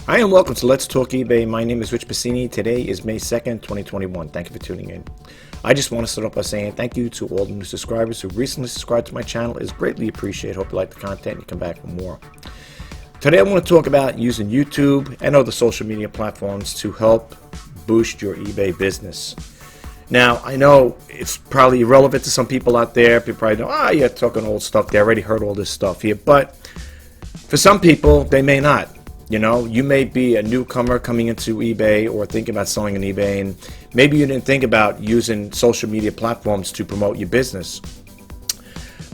Hi and welcome to Let's Talk eBay. My name is Rich Pasini. Today is May 2nd, 2021. Thank you for tuning in. I just want to start off by saying thank you to all the new subscribers who recently subscribed to my channel. It's greatly appreciated. Hope you like the content and you come back for more. Today I want to talk about using YouTube and other social media platforms to help boost your eBay business. Now, I know it's probably irrelevant to some people out there. People probably know, you're talking old stuff. They already heard all this stuff here. But for some people, they may not. You know, you may be a newcomer coming into eBay or thinking about selling on eBay, and maybe you didn't think about using social media platforms to promote your business.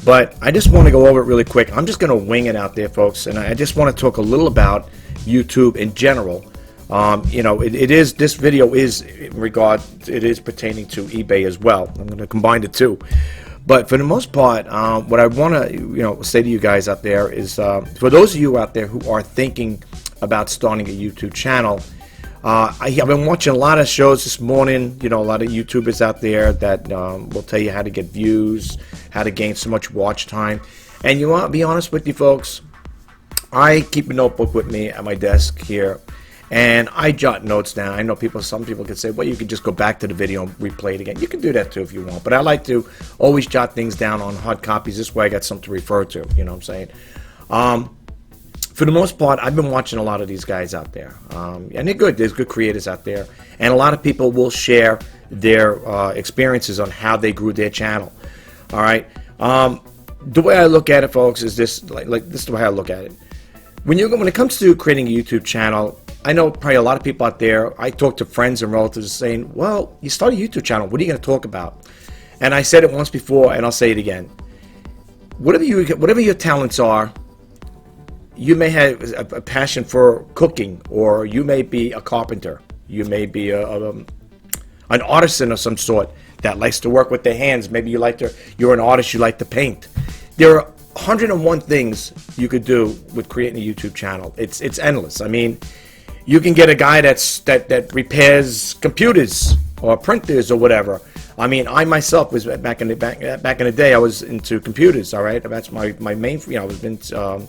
But I just want to go over it really quick. I'm just going to wing it out there, folks, and I just want to talk a little about YouTube in general. This video is it is pertaining to eBay as well. I'm going to combine the two. But for the most part, what I want to say to you guys out there is, for those of you out there who are thinking about starting a YouTube channel, I've been watching a lot of shows this morning. A lot of YouTubers out there that will tell you how to get views, how to gain so much watch time. And you want to be honest with you folks, I keep a notebook with me at my desk here, and I jot notes down. I know some people could say, well, you could just go back to the video and replay it again. You can do that too if you want, but I like to always jot things down on hard copies. This way I got something to refer to, you know what I'm saying? For the most part, I've been watching a lot of these guys out there, and they're good. There's good creators out there, and a lot of people will share their experiences on how they grew their channel. All right, the way I look at it, folks, is this. This is the way I look at it. When it comes to creating a YouTube channel, I know probably a lot of people out there. I talk to friends and relatives saying, "Well, you start a YouTube channel. What are you going to talk about?" And I said it once before, and I'll say it again. Whatever your talents are. You may have a passion for cooking, or you may be a carpenter. You may be an artisan of some sort that likes to work with their hands. Maybe you're an artist, you like to paint. There are 101 things you could do with creating a YouTube channel. It's endless. I mean, you can get a guy that repairs computers or printers or whatever. I mean, I myself was back in the day. I was into computers. All right, that's my main. I was into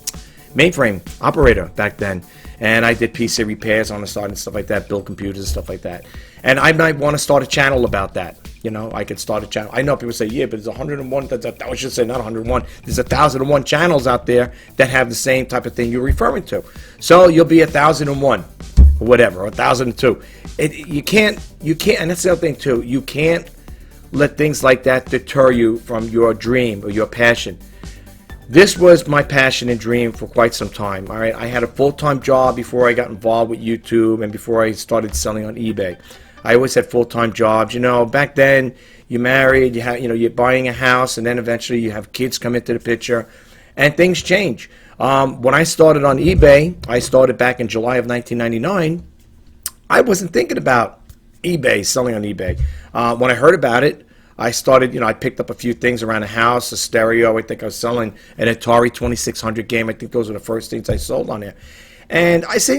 mainframe operator back then, and I did PC repairs on the side and stuff like that, build computers and stuff like that. And I might want to start a channel about that. I could start a channel. I know people say, yeah, but there's 101. I should say not 101. There's 1,001 channels out there that have the same type of thing you're referring to. So you'll be 1,001 or whatever, or 1,002. You can't, and that's the other thing too. You can't let things like that deter you from your dream or your passion. This was my passion and dream for quite some time. All right, I had a full-time job before I got involved with YouTube and before I started selling on eBay. I always had full-time jobs. Back then, you're married, you're buying a house, and then eventually you have kids come into the picture, and things change. When I started on eBay, I started back in July of 1999. I wasn't thinking about eBay, selling on eBay. When I heard about it, I started, I picked up a few things around the house, a stereo. I think I was selling an Atari 2600 game. I think those were the first things I sold on there. And I said,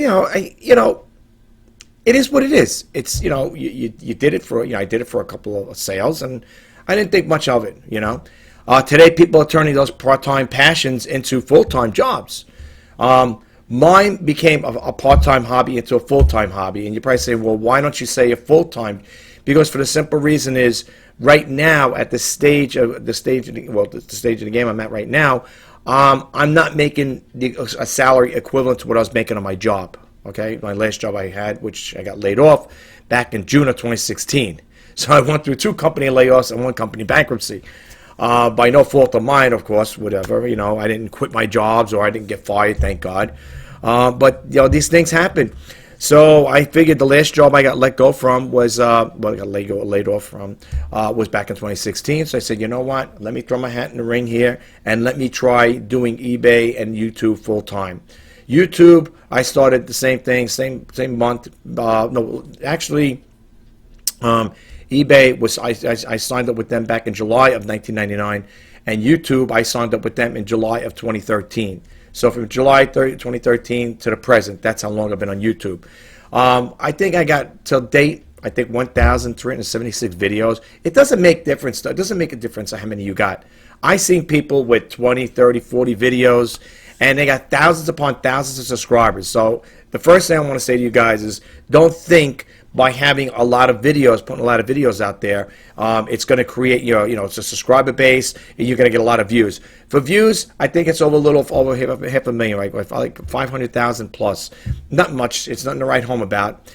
it is what it is. It's, you did it for, I did it for a couple of sales, and I didn't think much of it, Today, people are turning those part-time passions into full-time jobs. Mine became a part-time hobby into a full-time hobby. And you probably say, well, why don't you say a full-time? Because for the simple reason is, right now, at the stage of the game I'm at right now, I'm not making a salary equivalent to what I was making on my job. Okay, my last job I had, which I got laid off back in June of 2016. So I went through 2 company layoffs and 1 company bankruptcy. By no fault of mine, of course, whatever. I didn't quit my jobs or I didn't get fired, thank God. But these things happen. So I figured the last job I got let go from was, I got laid off from, was back in 2016. So I said, you know what? Let me throw my hat in the ring here and let me try doing eBay and YouTube full time. YouTube, I started the same thing, same month. eBay was, I signed up with them back in July of 1999, and YouTube, I signed up with them in July of 2013. So from July 2013 to the present, that's how long I've been on YouTube. I think I got till date, 1,376 videos. It doesn't make difference. It doesn't make a difference how many you got. I seen people with 20, 30, 40 videos, and they got thousands upon thousands of subscribers. So the first thing I want to say to you guys is, don't think by having a lot of videos, putting a lot of videos out there, it's going to create it's a subscriber base, and you're going to get a lot of views. For views, I think it's over half a million, right? Like 500,000 plus. Not much. It's nothing to write home about.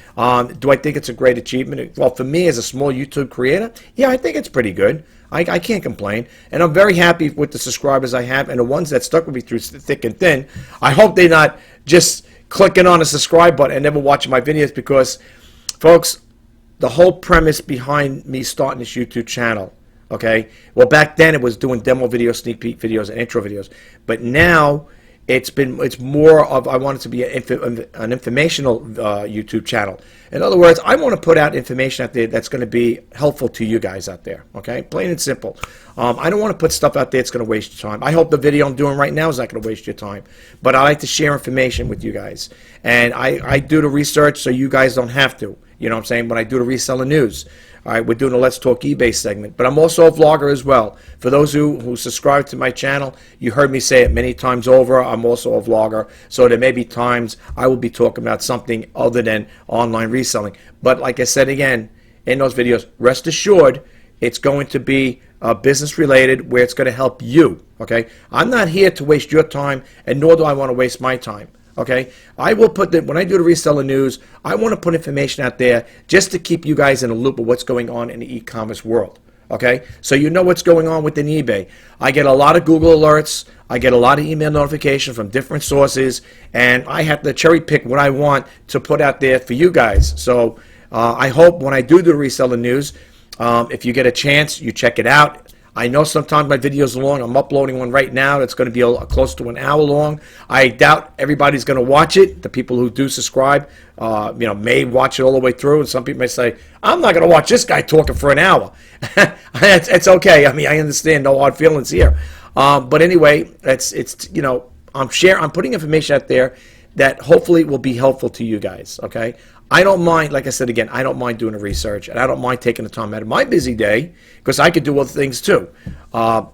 Do I think it's a great achievement? Well, for me as a small YouTube creator, yeah, I think it's pretty good. I can't complain, and I'm very happy with the subscribers I have and the ones that stuck with me through thick and thin. I hope they're not just clicking on the subscribe button and never watching my videos, because, folks, the whole premise behind me starting this YouTube channel, okay? Well, back then it was doing demo videos, sneak peek videos, and intro videos, but now it's more of, I want it to be an informational YouTube channel. In other words, I want to put out information out there that's going to be helpful to you guys out there, okay? Plain and simple. I don't want to put stuff out there that's going to waste your time. I hope the video I'm doing right now is not going to waste your time, but I like to share information with you guys, and I do the research so you guys don't have to. You know what I'm saying? When I do the reseller news. All right, we're doing a Let's Talk eBay segment. But I'm also a vlogger as well. For those who subscribe to my channel, you heard me say it many times over, I'm also a vlogger. So there may be times I will be talking about something other than online reselling. But like I said again, in those videos, rest assured, it's going to be business related, where it's going to help you. Okay? I'm not here to waste your time, and nor do I want to waste my time. Okay, I will put when I do the reseller news, I want to put information out there just to keep you guys in a loop of what's going on in the e-commerce world. Okay, so you know what's going on within eBay. I get a lot of Google alerts, I get a lot of email notifications from different sources, and I have to cherry pick what I want to put out there for you guys. So I hope when I do the reseller news, if you get a chance, you check it out. I know sometimes my videos are long. I'm uploading one right now that's going to be close to an hour long. I doubt everybody's going to watch it. The people who do subscribe, may watch it all the way through. And some people may say, I'm not going to watch this guy talking for an hour. It's okay. I mean, I understand, no hard feelings here. But anyway, I'm putting information out there that hopefully will be helpful to you guys, okay? I don't mind, like I said again, I don't mind doing the research, and I don't mind taking the time out of my busy day, because I could do other things too. I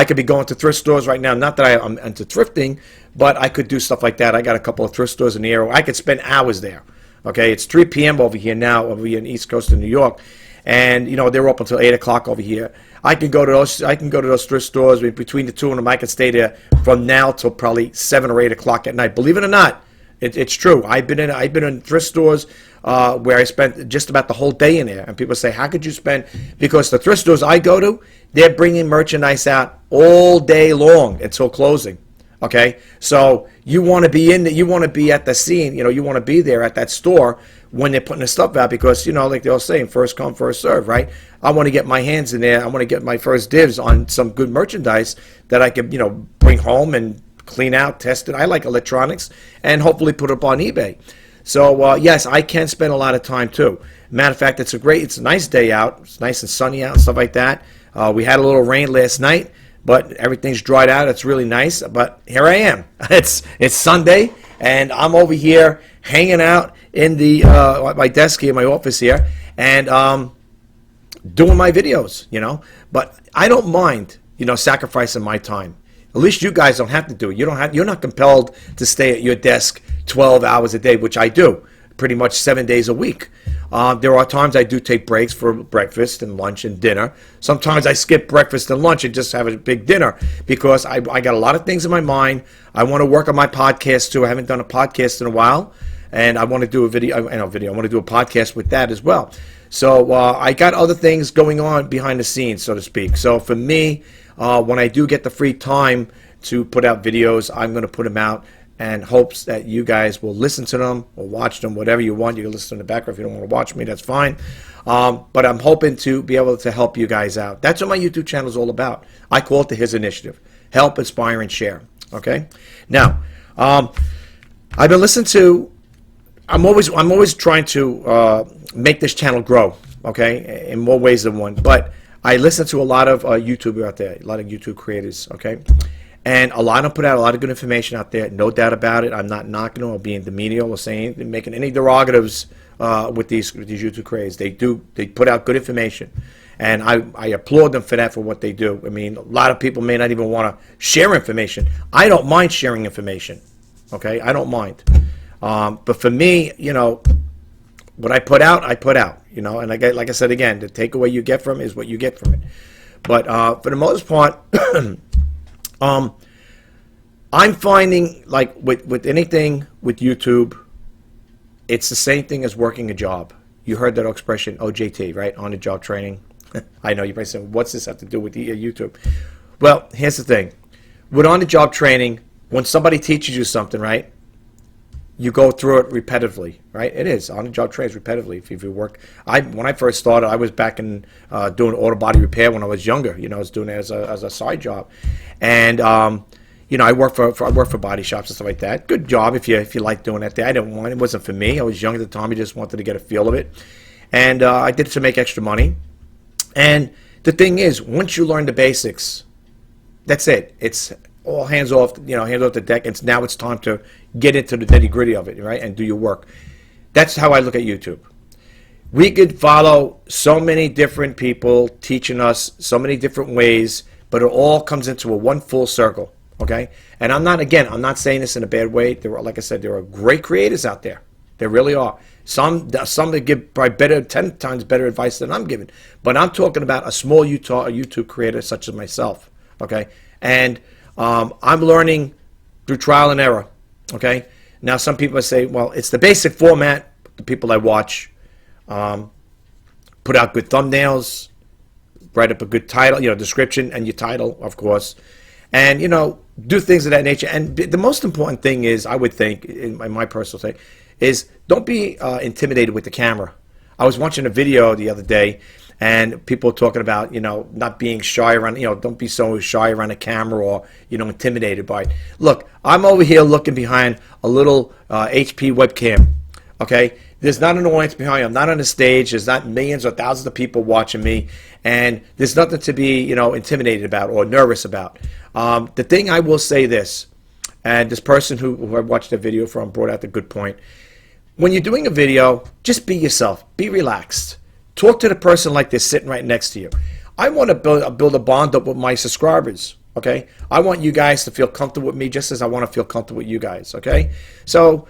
could be going to thrift stores right now. Not that I'm into thrifting, but I could do stuff like that. I got a couple of thrift stores in the area. I could spend hours there. Okay, it's 3 p.m. over here now, over here in the East Coast of New York, and they're open until 8 o'clock over here. I can go to those thrift stores. Between the two of them, I can stay there from now till probably 7 or 8 o'clock at night. Believe it or not. It's true. I've been in thrift stores where I spent just about the whole day in there, and people say, "How could you spend?" Because the thrift stores I go to, they're bringing merchandise out all day long until closing. Okay, so you want to be you want to be at the scene. You want to be there at that store when they're putting the stuff out, because like they're all saying, first come, first serve, right? I want to get my hands in there. I want to get my first dibs on some good merchandise that I could bring home and clean out, test it. I like electronics, and hopefully put it up on eBay. So yes, I can spend a lot of time too. Matter of fact, it's a nice day out. It's nice and sunny out and stuff like that. We had a little rain last night, but everything's dried out. It's really nice. But here I am. It's Sunday, and I'm over here hanging out in my desk here, my office here, and doing my videos. But I don't mind sacrificing my time. At least you guys don't have to do it. You're not compelled to stay at your desk 12 hours a day, which I do, pretty much 7 days a week. There are times I do take breaks for breakfast and lunch and dinner. Sometimes I skip breakfast and lunch and just have a big dinner, because I got a lot of things in my mind. I want to work on my podcast too. I haven't done a podcast in a while, and I want to do a video. I want to do a podcast with that as well. So I got other things going on behind the scenes, so to speak. So for me, when I do get the free time to put out videos, I'm going to put them out, and hopes that you guys will listen to them or watch them, whatever you want. You can listen in the background. If you don't want to watch me, that's fine. But I'm hoping to be able to help you guys out. That's what my YouTube channel is all about. I call it the His Initiative. Help, inspire, and share. Okay? Now, I've been listening to, I'm always trying to make this channel grow, okay, in more ways than one. But I listen to a lot of YouTubers out there, a lot of YouTube creators, okay? And a lot of them put out a lot of good information out there, no doubt about it. I'm not knocking them or being demeaning or saying, making any derogatives with these YouTube creators. They put out good information. And I applaud them for that, for what they do. I mean, a lot of people may not even want to share information. I don't mind sharing information, okay? I don't mind. But for me, what I put out, and like I said again, the takeaway you get from it is what you get from it. But for the most part, I'm finding, like with anything with YouTube, it's the same thing as working a job. You heard that expression, OJT, right? On the job training. I know you probably said, what's this have to do with YouTube? Well, here's the thing. With on the job training, when somebody teaches you something, right, you go through it repetitively, right? It is on the job training repetitively. If you work, when I first started, I was back in doing auto body repair when I was younger. I was doing it as a side job, and I worked for body shops and stuff like that. Good job if you like doing that. I didn't want it. It wasn't for me. I was young at the time. I just wanted to get a feel of it, and I did it to make extra money. And the thing is, once you learn the basics, that's it. It's all hands off the deck. And now it's time to get into the nitty gritty of it, right? And do your work. That's how I look at YouTube. We could follow so many different people teaching us so many different ways, but it all comes into one full circle, okay? And I'm not saying this in a bad way. Like I said, there are great creators out there. There really are. Some that give probably 10 times better advice than I'm giving. But I'm talking about a small YouTube creator such as myself, okay? And I'm learning through trial and error, okay? Now, some people say, well, it's the basic format. The people I watch put out good thumbnails, write up a good title, description, and your title, of course, and, do things of that nature. And the most important thing is, I would think, in my personal thing, is don't be intimidated with the camera. I was watching a video the other day, and people talking about, not being shy around, don't be so shy around a camera or, intimidated by it. Look, I'm over here looking behind a little HP webcam, okay? There's not an audience behind me. I'm not on the stage. There's not millions or thousands of people watching me, and there's nothing to be, intimidated about or nervous about. The thing I will say this, and this person who I watched the video from brought out the good point. When you're doing a video, just be yourself. Be relaxed. Talk to the person like they're sitting right next to you. I want to build a bond up with my subscribers, okay? I want you guys to feel comfortable with me just as I want to feel comfortable with you guys, okay? So,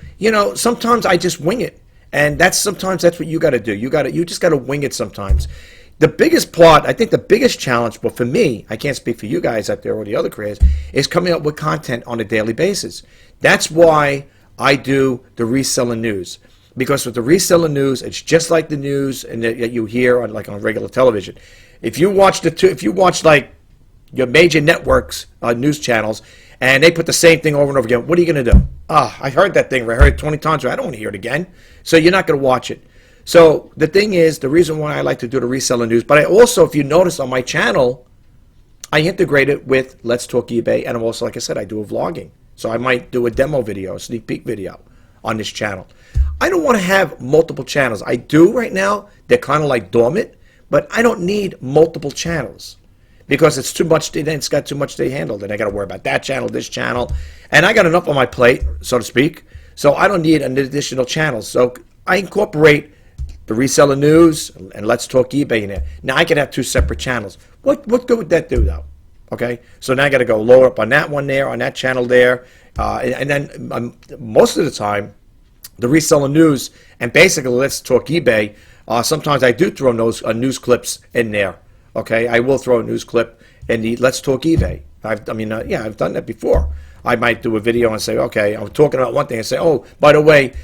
sometimes I just wing it. And sometimes that's what you got to do. You just got to wing it sometimes. The biggest part, I think the biggest challenge, but for me, I can't speak for you guys out there or the other creators, is coming up with content on a daily basis. That's why I do the reseller news. Because with the reseller news, it's just like the news and that you hear on regular television. If you watch like your major networks, news channels, and they put the same thing over and over again, what are you going to do? I heard that thing. I heard it 20 times. I don't want to hear it again. So you're not going to watch it. So the thing is, the reason why I like to do the reseller news, but I also, if you notice on my channel, I integrate it with Let's Talk eBay, and I'm also, like I said, I do a vlogging. So I might do a demo video, a sneak peek video on this channel. I don't want to have multiple channels. I do right now. They're kind of like dormant, but I don't need multiple channels because it's too much. It's got too much to handle. Then I got to worry about that channel, this channel, and I got enough on my plate, so to speak. So I don't need an additional channel. So I incorporate the reseller news and Let's Talk eBay in there. Now I can have two separate channels. What good would that do though? Okay, so now I got to go lower up on that one there, on that channel there, and then most of the time, the reseller news and basically Let's Talk eBay. Sometimes I do throw those news clips in there. Okay, I will throw a news clip in the Let's Talk eBay. I've done that before. I might do a video and say, okay, I'm talking about one thing and say, oh, by the way,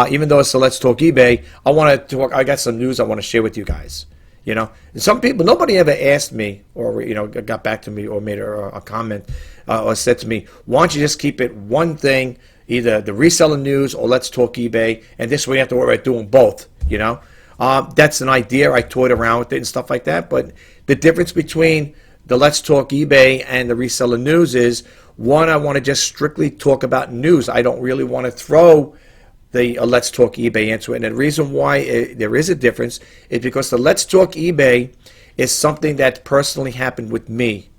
even though it's a Let's Talk eBay, I got some news I want to share with you guys. And some people, nobody ever asked me or, got back to me or made a comment or said to me, why don't you just keep it one thing, either the reseller news or Let's Talk eBay, and this way you have to worry about doing both, That's an idea. I toyed around with it and stuff like that. But the difference between the Let's Talk eBay and the reseller news is, one, I want to just strictly talk about news. I don't really want to throw the Let's Talk eBay into it. And the reason why there is a difference is because the Let's Talk eBay is something that personally happened with me.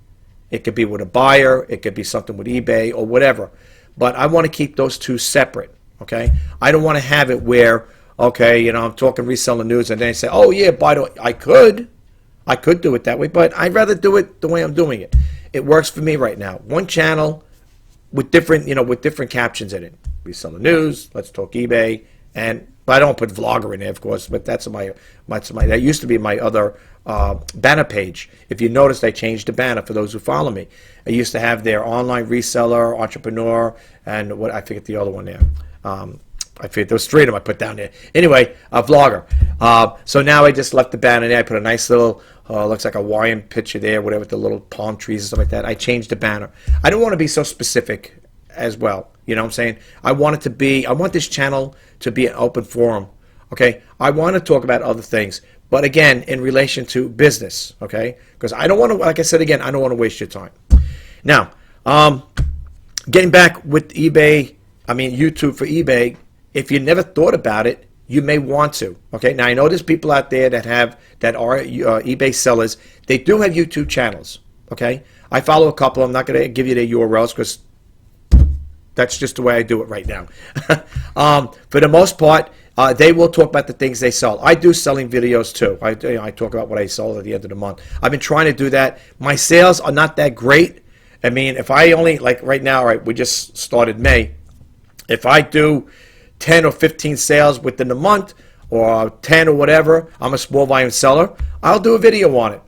It could be with a buyer. It could be something with eBay or whatever. But I want to keep those two separate, okay? I don't want to have it where, okay, I'm talking reseller news, and then they say, oh, yeah, by the way, I could I could do it that way, but I'd rather do it the way I'm doing it. It works for me right now. One channel with different, with different captions in it. We sell the news, let's talk eBay, but I don't put vlogger in there, of course, but that's my that used to be my other banner page. If you noticed, I changed the banner for those who follow me. I used to have their online reseller, entrepreneur, and what I forget the other one there. I forget, there was 3 of them I put down there. Anyway, a vlogger. So now I just left the banner there. I put a nice little, looks like a Hawaiian picture there, whatever, with the little palm trees and stuff like that. I changed the banner. I don't want to be so specific as well. You know what I'm saying? I want this channel to be an open forum. Okay? I want to talk about other things. But again, in relation to business. Okay? Because I don't want to, like I said again, I don't want to waste your time. Now, getting back with eBay, YouTube for eBay, if you never thought about it, you may want to. Okay, now I know there's people out there that are eBay sellers. They do have YouTube channels. Okay, I follow a couple. I'm not going to give you their URLs because that's just the way I do it right now. For the most part, they will talk about the things they sell. I do selling videos too. I talk about what I sold at the end of the month. I've been trying to do that. My sales are not that great. If I only, like right now, right, we just started May. If I do 10 or 15 sales within the month, or 10 or whatever, I'm a small volume seller, I'll do a video on it,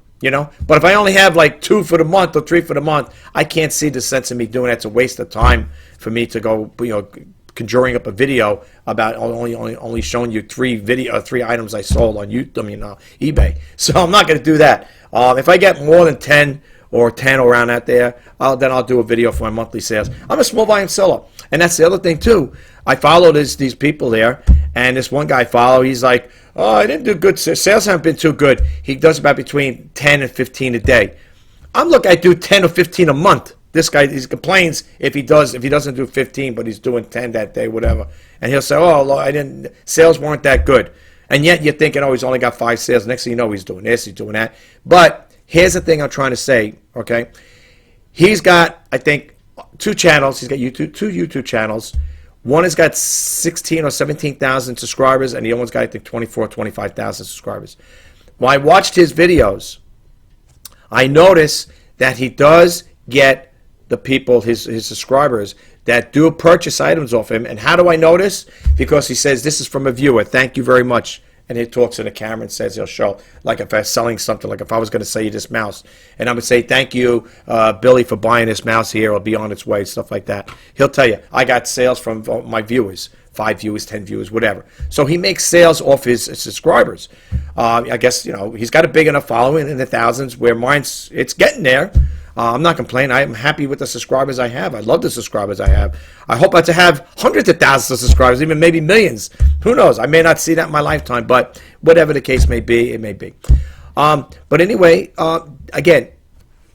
But if I only have like 2 for the month or 3 for the month, I can't see the sense of me doing that. It's a waste of time for me to go, conjuring up a video about only showing you 3 items I sold on eBay. So I'm not going to do that. If I get more than 10 or 10 around out there, then I'll do a video for my monthly sales. I'm a small volume seller. And that's the other thing too. I follow these people there, and this one guy I follow, he's like, oh, I didn't do good. Sales haven't been too good. He does about between 10 and 15 a day. I do 10 or 15 a month. This guy, he complains if he doesn't do 15, but he's doing 10 that day, whatever. And he'll say, oh, sales weren't that good. And yet you're thinking, oh, he's only got 5 sales. Next thing you know, he's doing this, he's doing that. But here's the thing I'm trying to say, okay? He's got, I think, 2 channels. He's got two YouTube channels. One has got 16 or 17,000 subscribers, and the other one's got, I think, 24 or 25,000 subscribers. When I watched his videos, I noticed that he does get the people, his subscribers, that do purchase items off him. And how do I notice? Because he says, this is from a viewer. Thank you very much. And he talks to the camera and says he'll show, like if I was selling something, like if I was going to sell you this mouse, and I would say, thank you, Billy, for buying this mouse here. It'll be on its way, stuff like that. He'll tell you, I got sales from my viewers, 5 viewers, 10 viewers, whatever. So he makes sales off his subscribers. I guess, he's got a big enough following in the thousands where it's getting there. I'm not complaining. I'm happy with the subscribers I have. I love the subscribers I have. I hope to have hundreds of thousands of subscribers, even maybe millions. Who knows? I may not see that in my lifetime, but whatever the case may be, it may be. But anyway, again,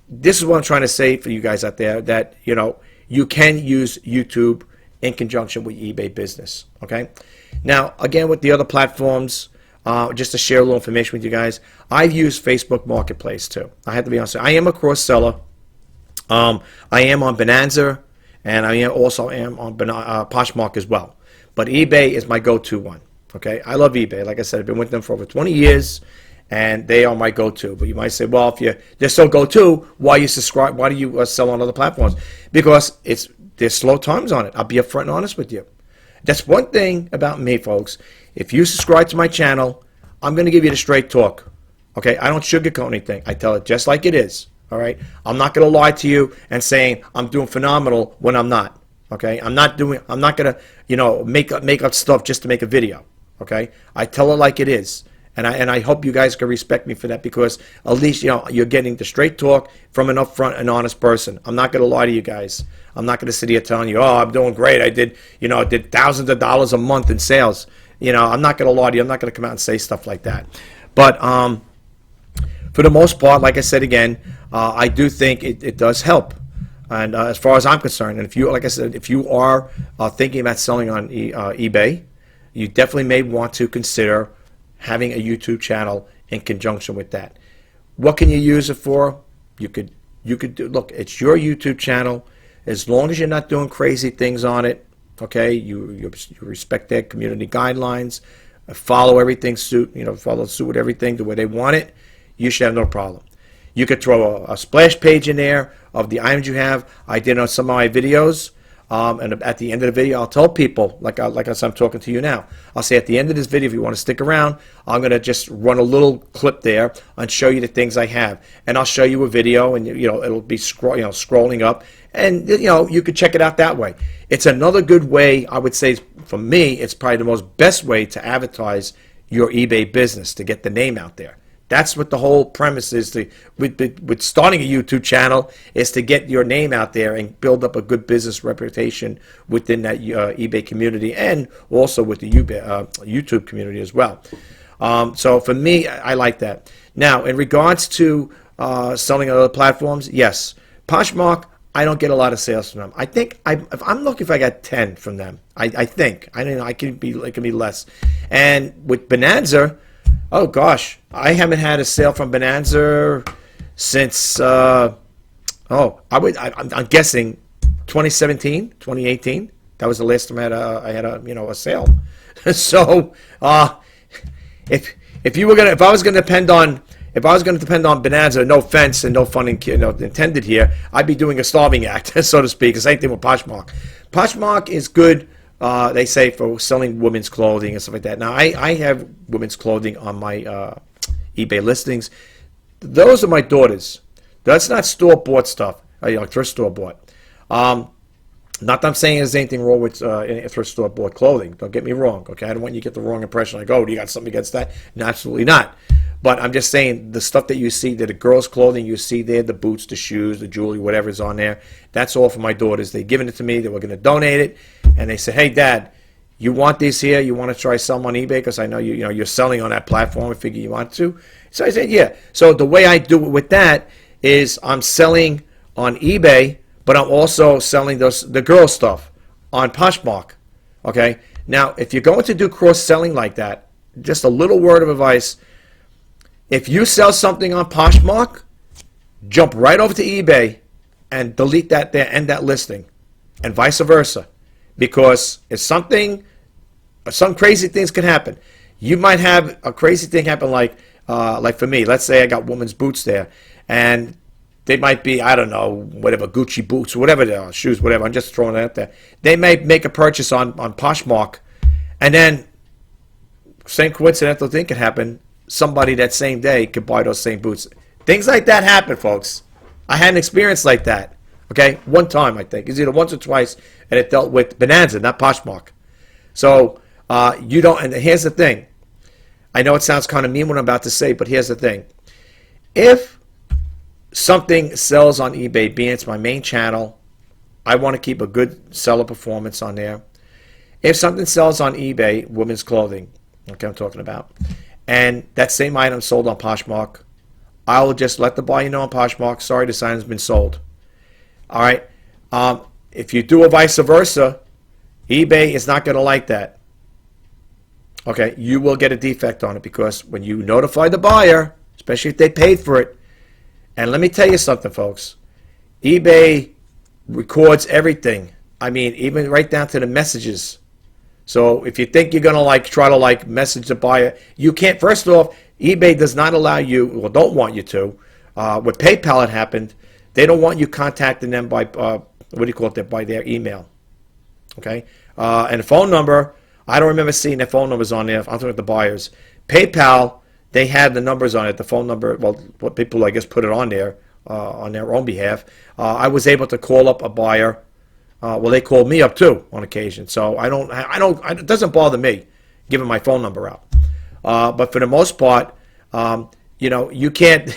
this is what I'm trying to say for you guys out there, that, you can use YouTube in conjunction with eBay business, okay? Now, again, with the other platforms, just to share a little information with you guys, I've used Facebook Marketplace too. I have to be honest. I am a cross seller. I am on Bonanza, and I am also on Poshmark as well. But eBay is my go-to one. Okay, I love eBay. Like I said, I've been with them for over 20 years, and they are my go-to. But you might say, well, if they're so go-to, why you subscribe? Why do you sell on other platforms? Because there's slow times on it. I'll be upfront and honest with you. That's one thing about me, folks. If you subscribe to my channel, I'm going to give you the straight talk. Okay, I don't sugarcoat anything. I tell it just like it is. All right, I'm not going to lie to you and saying I'm doing phenomenal when I'm not. Okay, I'm not going to make up stuff just to make a video. Okay, I tell it like it is, and I hope you guys can respect me for that, because at least you're getting the straight talk from an upfront and honest person. I'm not going to lie to you guys. I'm not going to sit here telling you, oh, I'm doing great. I did thousands of dollars a month in sales. I'm not going to lie to you. I'm not going to come out and say stuff like that. But for the most part, like I said again, I do think it does help. And as far as I'm concerned, and if you, like I said, if you are thinking about selling on eBay, you definitely may want to consider having a YouTube channel in conjunction with that. What can you use it for? You could do. Look, it's your YouTube channel. As long as you're not doing crazy things on it, okay, you respect their community guidelines, follow everything follow suit with everything the way they want it. you should have no problem. You could throw a splash page in there of the items you have. I did on some of my videos. And at the end of the video, I'll tell people, like I'm talking to you now, I'll say at the end of this video, if you want to stick around, I'm going to just run a little clip there and show you the things I have. And I'll show you a video, and it'll be scrolling up, and you could check it out that way. It's another good way, I would say, for me, it's probably the most best way to advertise your eBay business, to get the name out there. That's what the whole premise is with starting a YouTube channel, is to get your name out there and build up a good business reputation within that eBay community, and also with the YouTube community as well. So for me, I like that. Now, in regards to selling on other platforms, yes, Poshmark, I don't get a lot of sales from them. I think if I'm looking, if I got 10 from them, I think I don't know. It can be less. And with Bonanza, oh gosh, I haven't had a sale from Bonanza since I'm guessing 2017, 2018. That was the last time I had a sale. So if I was gonna depend on Bonanza, no offense and no fun intended here, I'd be doing a starving act, so to speak. The same thing with Poshmark. Poshmark is good. They say for selling women's clothing and stuff like that. Now, I have women's clothing on my eBay listings. Those are my daughters. That's not store-bought stuff. Thrift store-bought. Not that I'm saying there's anything wrong with thrift store-bought clothing. Don't get me wrong. Okay, I don't want you to get the wrong impression. Like, oh, do you got something against that? No, absolutely not. But I'm just saying the stuff that you see, the girls' clothing you see there, the boots, the shoes, the jewelry, whatever's on there, that's all for my daughters. They've given it to me. They were going to donate it. And they said, hey, Dad, you want these here? You want to try some on eBay? Because I know you're selling on that platform. I figure you want to. So I said, yeah. So the way I do it with that is I'm selling on eBay, but I'm also selling the girl stuff on Poshmark. Okay? Now, if you're going to do cross-selling like that, just a little word of advice. If you sell something on Poshmark, jump right over to eBay and delete that there, end that listing, and vice versa. Because if some crazy things can happen. You might have a crazy thing happen, like for me. Let's say I got women's boots there, and they might be, I don't know, whatever, Gucci boots, whatever they are, shoes, whatever. I'm just throwing it out there. They may make a purchase on Poshmark, and then same coincidental thing could happen. Somebody that same day could buy those same boots. Things like that happen, folks. I had an experience like that. Okay, one time I think. It's either once or twice, and it dealt with Bonanza, not Poshmark. So you don't. And here's the thing. I know it sounds kind of mean what I'm about to say, but here's the thing. If something sells on eBay, being it's my main channel, I want to keep a good seller performance on there. If something sells on eBay, women's clothing, okay, I'm talking about, and that same item sold on Poshmark, I will just let the buyer know on Poshmark, sorry, this item's been sold. All right. If you do a vice versa, eBay is not going to like that. Okay, you will get a defect on it, because when you notify the buyer, especially if they paid for it, and let me tell you something, folks, eBay records everything. I mean, even right down to the messages. So if you think you're going to try to message the buyer, you can't. First off, eBay does not allow you, well, don't want you to. With PayPal, it happened. They don't want you contacting them by, by their email. Okay? And the phone number, I don't remember seeing their phone numbers on there. I'm talking about the buyers. PayPal, they had the numbers on it, the phone number. Well, what people, I guess, put it on there on their own behalf. I was able to call up a buyer. Well, they called me up too on occasion. So it doesn't bother me giving my phone number out. But for the most part, you can't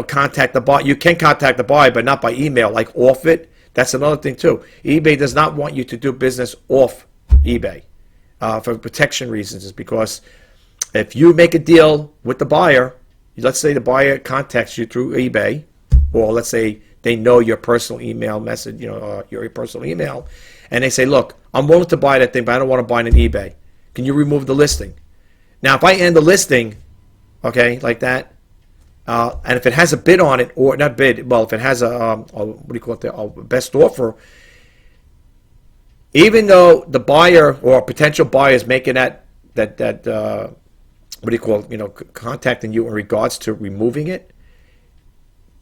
contact the buyer. You can contact the buyer, but not by email, like off it. That's another thing too. eBay does not want you to do business off eBay for protection reasons. Is because if you make a deal with the buyer, let's say the buyer contacts you through eBay, or let's say they know your personal email message, your personal email, and they say, look, I'm willing to buy that thing, but I don't want to buy it on eBay. Can you remove the listing? Now, if I end the listing, okay, like that, and if it has a bid on it, or not bid, well, if it has a best offer, even though the buyer or potential buyer is making that what do you call it, contacting you in regards to removing it,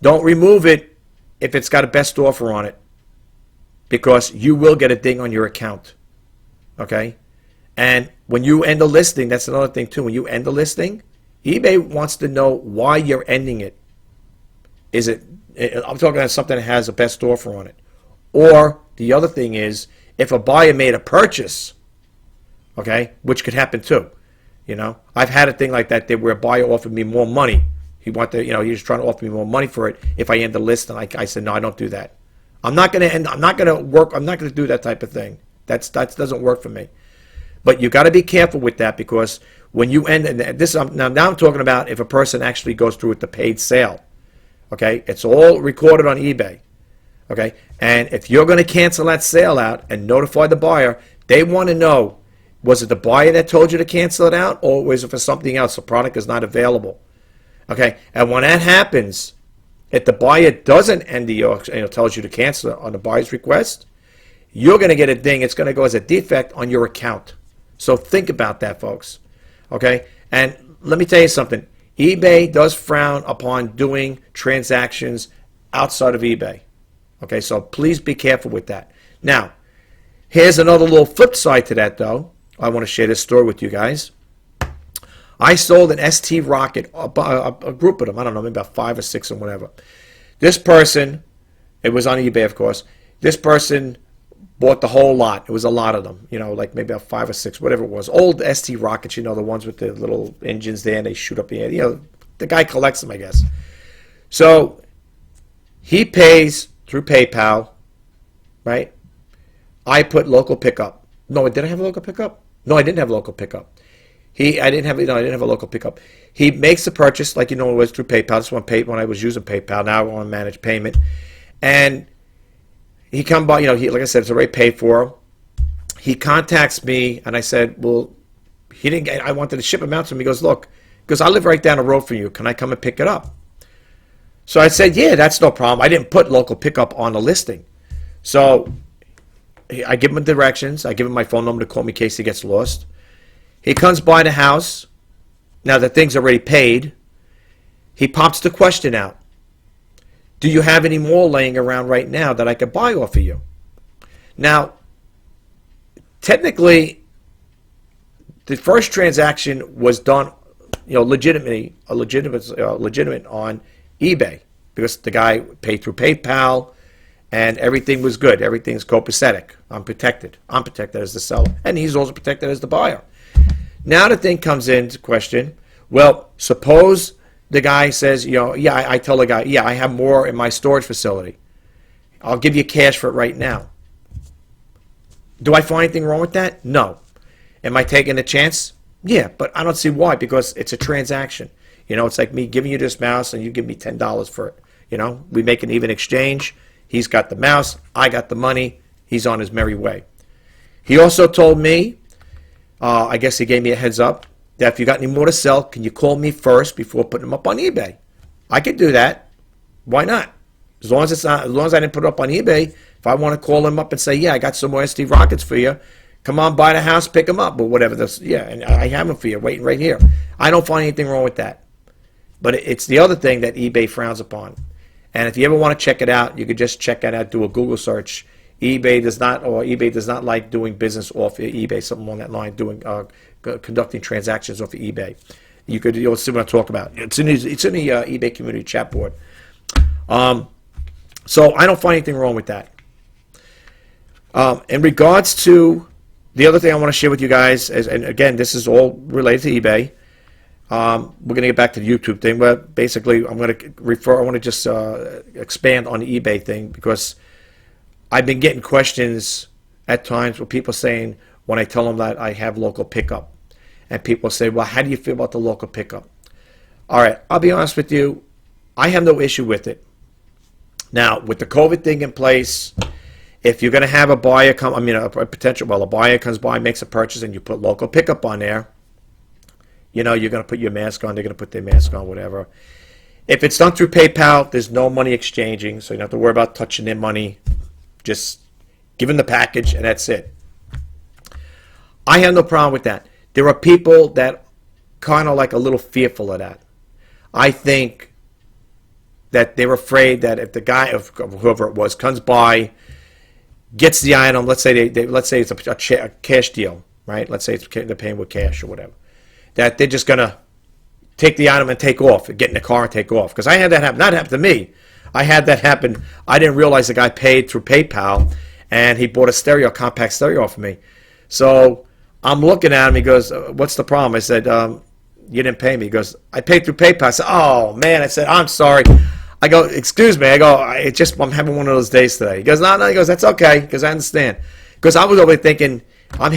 don't remove it if it's got a best offer on it, because you will get a ding on your account. Okay? And when you end a listing, that's another thing too. When you end a listing, eBay wants to know why you're ending it. Is it, I'm talking about something that has a best offer on it. Or the other thing is, if a buyer made a purchase, okay, which could happen too. I've had a thing like that there where a buyer offered me more money. He wanted, he was trying to offer me more money for it if I end the list, and I said, no, I don't do that. I'm not going to do that type of thing. That doesn't work for me. But you got to be careful with that, because when you end, and this now I'm talking about if a person actually goes through with the paid sale. Okay, it's all recorded on eBay. Okay, and if you're going to cancel that sale out and notify the buyer, they want to know, was it the buyer that told you to cancel it out, or was it for something else? The product is not available. Okay, and when that happens, if the buyer doesn't end the auction, tells you to cancel it on the buyer's request, you're going to get a ding. It's going to go as a defect on your account. So think about that, folks. Okay, and let me tell you something. eBay does frown upon doing transactions outside of eBay. Okay, so please be careful with that. Now, here's another little flip side to that, though. I want to share this story with you guys. I sold an ST Rocket, a group of them. I don't know, maybe about 5 or 6 or whatever. This person, it was on eBay, of course. This person bought the whole lot. It was a lot of them, like maybe about 5 or 6, whatever it was. Old ST Rockets, the ones with the little engines there, and they shoot up the air. The guy collects them, I guess. So he pays through PayPal, right? I put local pickup. No, did I have a local pickup? No, I didn't have a local pickup. I didn't have a local pickup. He makes the purchase, like it was through PayPal. This one paid when I was using PayPal. Now I want to manage payment, and he come by. Like I said, it's already paid for. He contacts me, and I said, well, he didn't get. I wanted to ship him out to him. He goes, look, because I live right down the road from you. Can I come and pick it up? So I said, yeah, that's no problem. I didn't put local pickup on the listing, so I give him the directions. I give him my phone number to call me in case he gets lost. He comes by the house. Now the thing's already paid. He pops the question out. Do you have any more laying around right now that I could buy off of you? Now, technically, the first transaction was done, legitimate on eBay, because the guy paid through PayPal and everything was good. Everything's copacetic. I'm protected. I'm protected as the seller, and he's also protected as the buyer. Now the thing comes into question. Well, suppose the guy says, yeah, I tell the guy, yeah, I have more in my storage facility. I'll give you cash for it right now. Do I find anything wrong with that? No. Am I taking a chance? Yeah, but I don't see why, because it's a transaction. It's like me giving you this mouse and you give me $10 for it. We make an even exchange. He's got the mouse. I got the money. He's on his merry way. He also told me, I guess he gave me a heads up, that if you got any more to sell, can you call me first before putting them up on eBay? I could do that. Why not? As long as I didn't put it up on eBay, if I want to call him up and say, yeah, I got some more ST Rockets for you, come on by the house, pick them up, or whatever. And I have them for you, waiting right here. I don't find anything wrong with that. But it's the other thing that eBay frowns upon. And if you ever want to check it out, you could just check it out, do a Google search. eBay does not like doing business off of eBay, something along that line, conducting transactions off of eBay. You'll see what I'm talking about. It's in the eBay community chat board. So I don't find anything wrong with that. In regards to the other thing I want to share with you guys, and again, this is all related to eBay. We're going to get back to the YouTube thing, but basically I want to just expand on the eBay thing, because I've been getting questions at times with people saying, when I tell them that I have local pickup, and people say, well, how do you feel about the local pickup? All right, I'll be honest with you, I have no issue with it. Now, with the COVID thing in place, if you're going to have a buyer a buyer comes by, makes a purchase, and you put local pickup on there, you're going to put your mask on, they're going to put their mask on, whatever. If it's done through PayPal, there's no money exchanging, so you don't have to worry about touching their money. Just give them the package, and that's it. I have no problem with that. There are people that kind of like a little fearful of that. I think that they're afraid that if the guy, of whoever it was, comes by, gets the item, let's say let's say it's a cash deal, right? Let's say they're paying with cash or whatever, that they're just gonna take the item and take off, get in the car and take off. Because I had that happen. Not happen to me. I had that happen. I didn't realize the guy paid through PayPal, and he bought a compact stereo off of me. So I'm looking at him. He goes, "What's the problem?" I said, "You didn't pay me." He goes, "I paid through PayPal." I said, "Oh man!" I said, "I'm sorry." I go, "Excuse me." I go, I'm having one of those days today." He goes, "No, no." He goes, "That's okay," because I understand. Because I was over thinking, I'm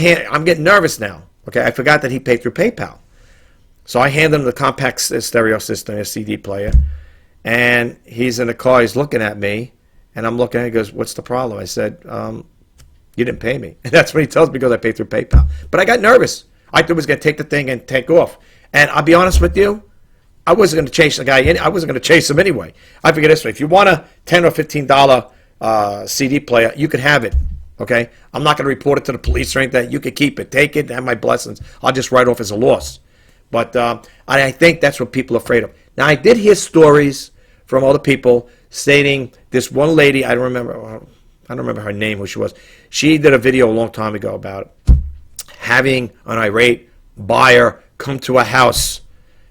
getting nervous now. Okay, I forgot that he paid through PayPal. So I handed him the compact stereo system, a CD player, and he's in the car. He's looking at me, and I'm looking at him. He goes, "What's the problem?" I said, "You didn't pay me." And that's what he tells me, because I paid through PayPal. But I got nervous. I thought he was going to take the thing and take off. And I'll be honest with you, I wasn't going to chase the guy. I wasn't going to chase him anyway. I figured this way: if you want a $10 or $15 CD player, you can have it. Okay, I'm not going to report it to the police or anything. You can keep it, take it, have my blessings. I'll just write off as a loss. But I think that's what people are afraid of. Now, I did hear stories from other people stating this one lady, I don't remember her name, who she was. She did a video a long time ago about having an irate buyer come to a house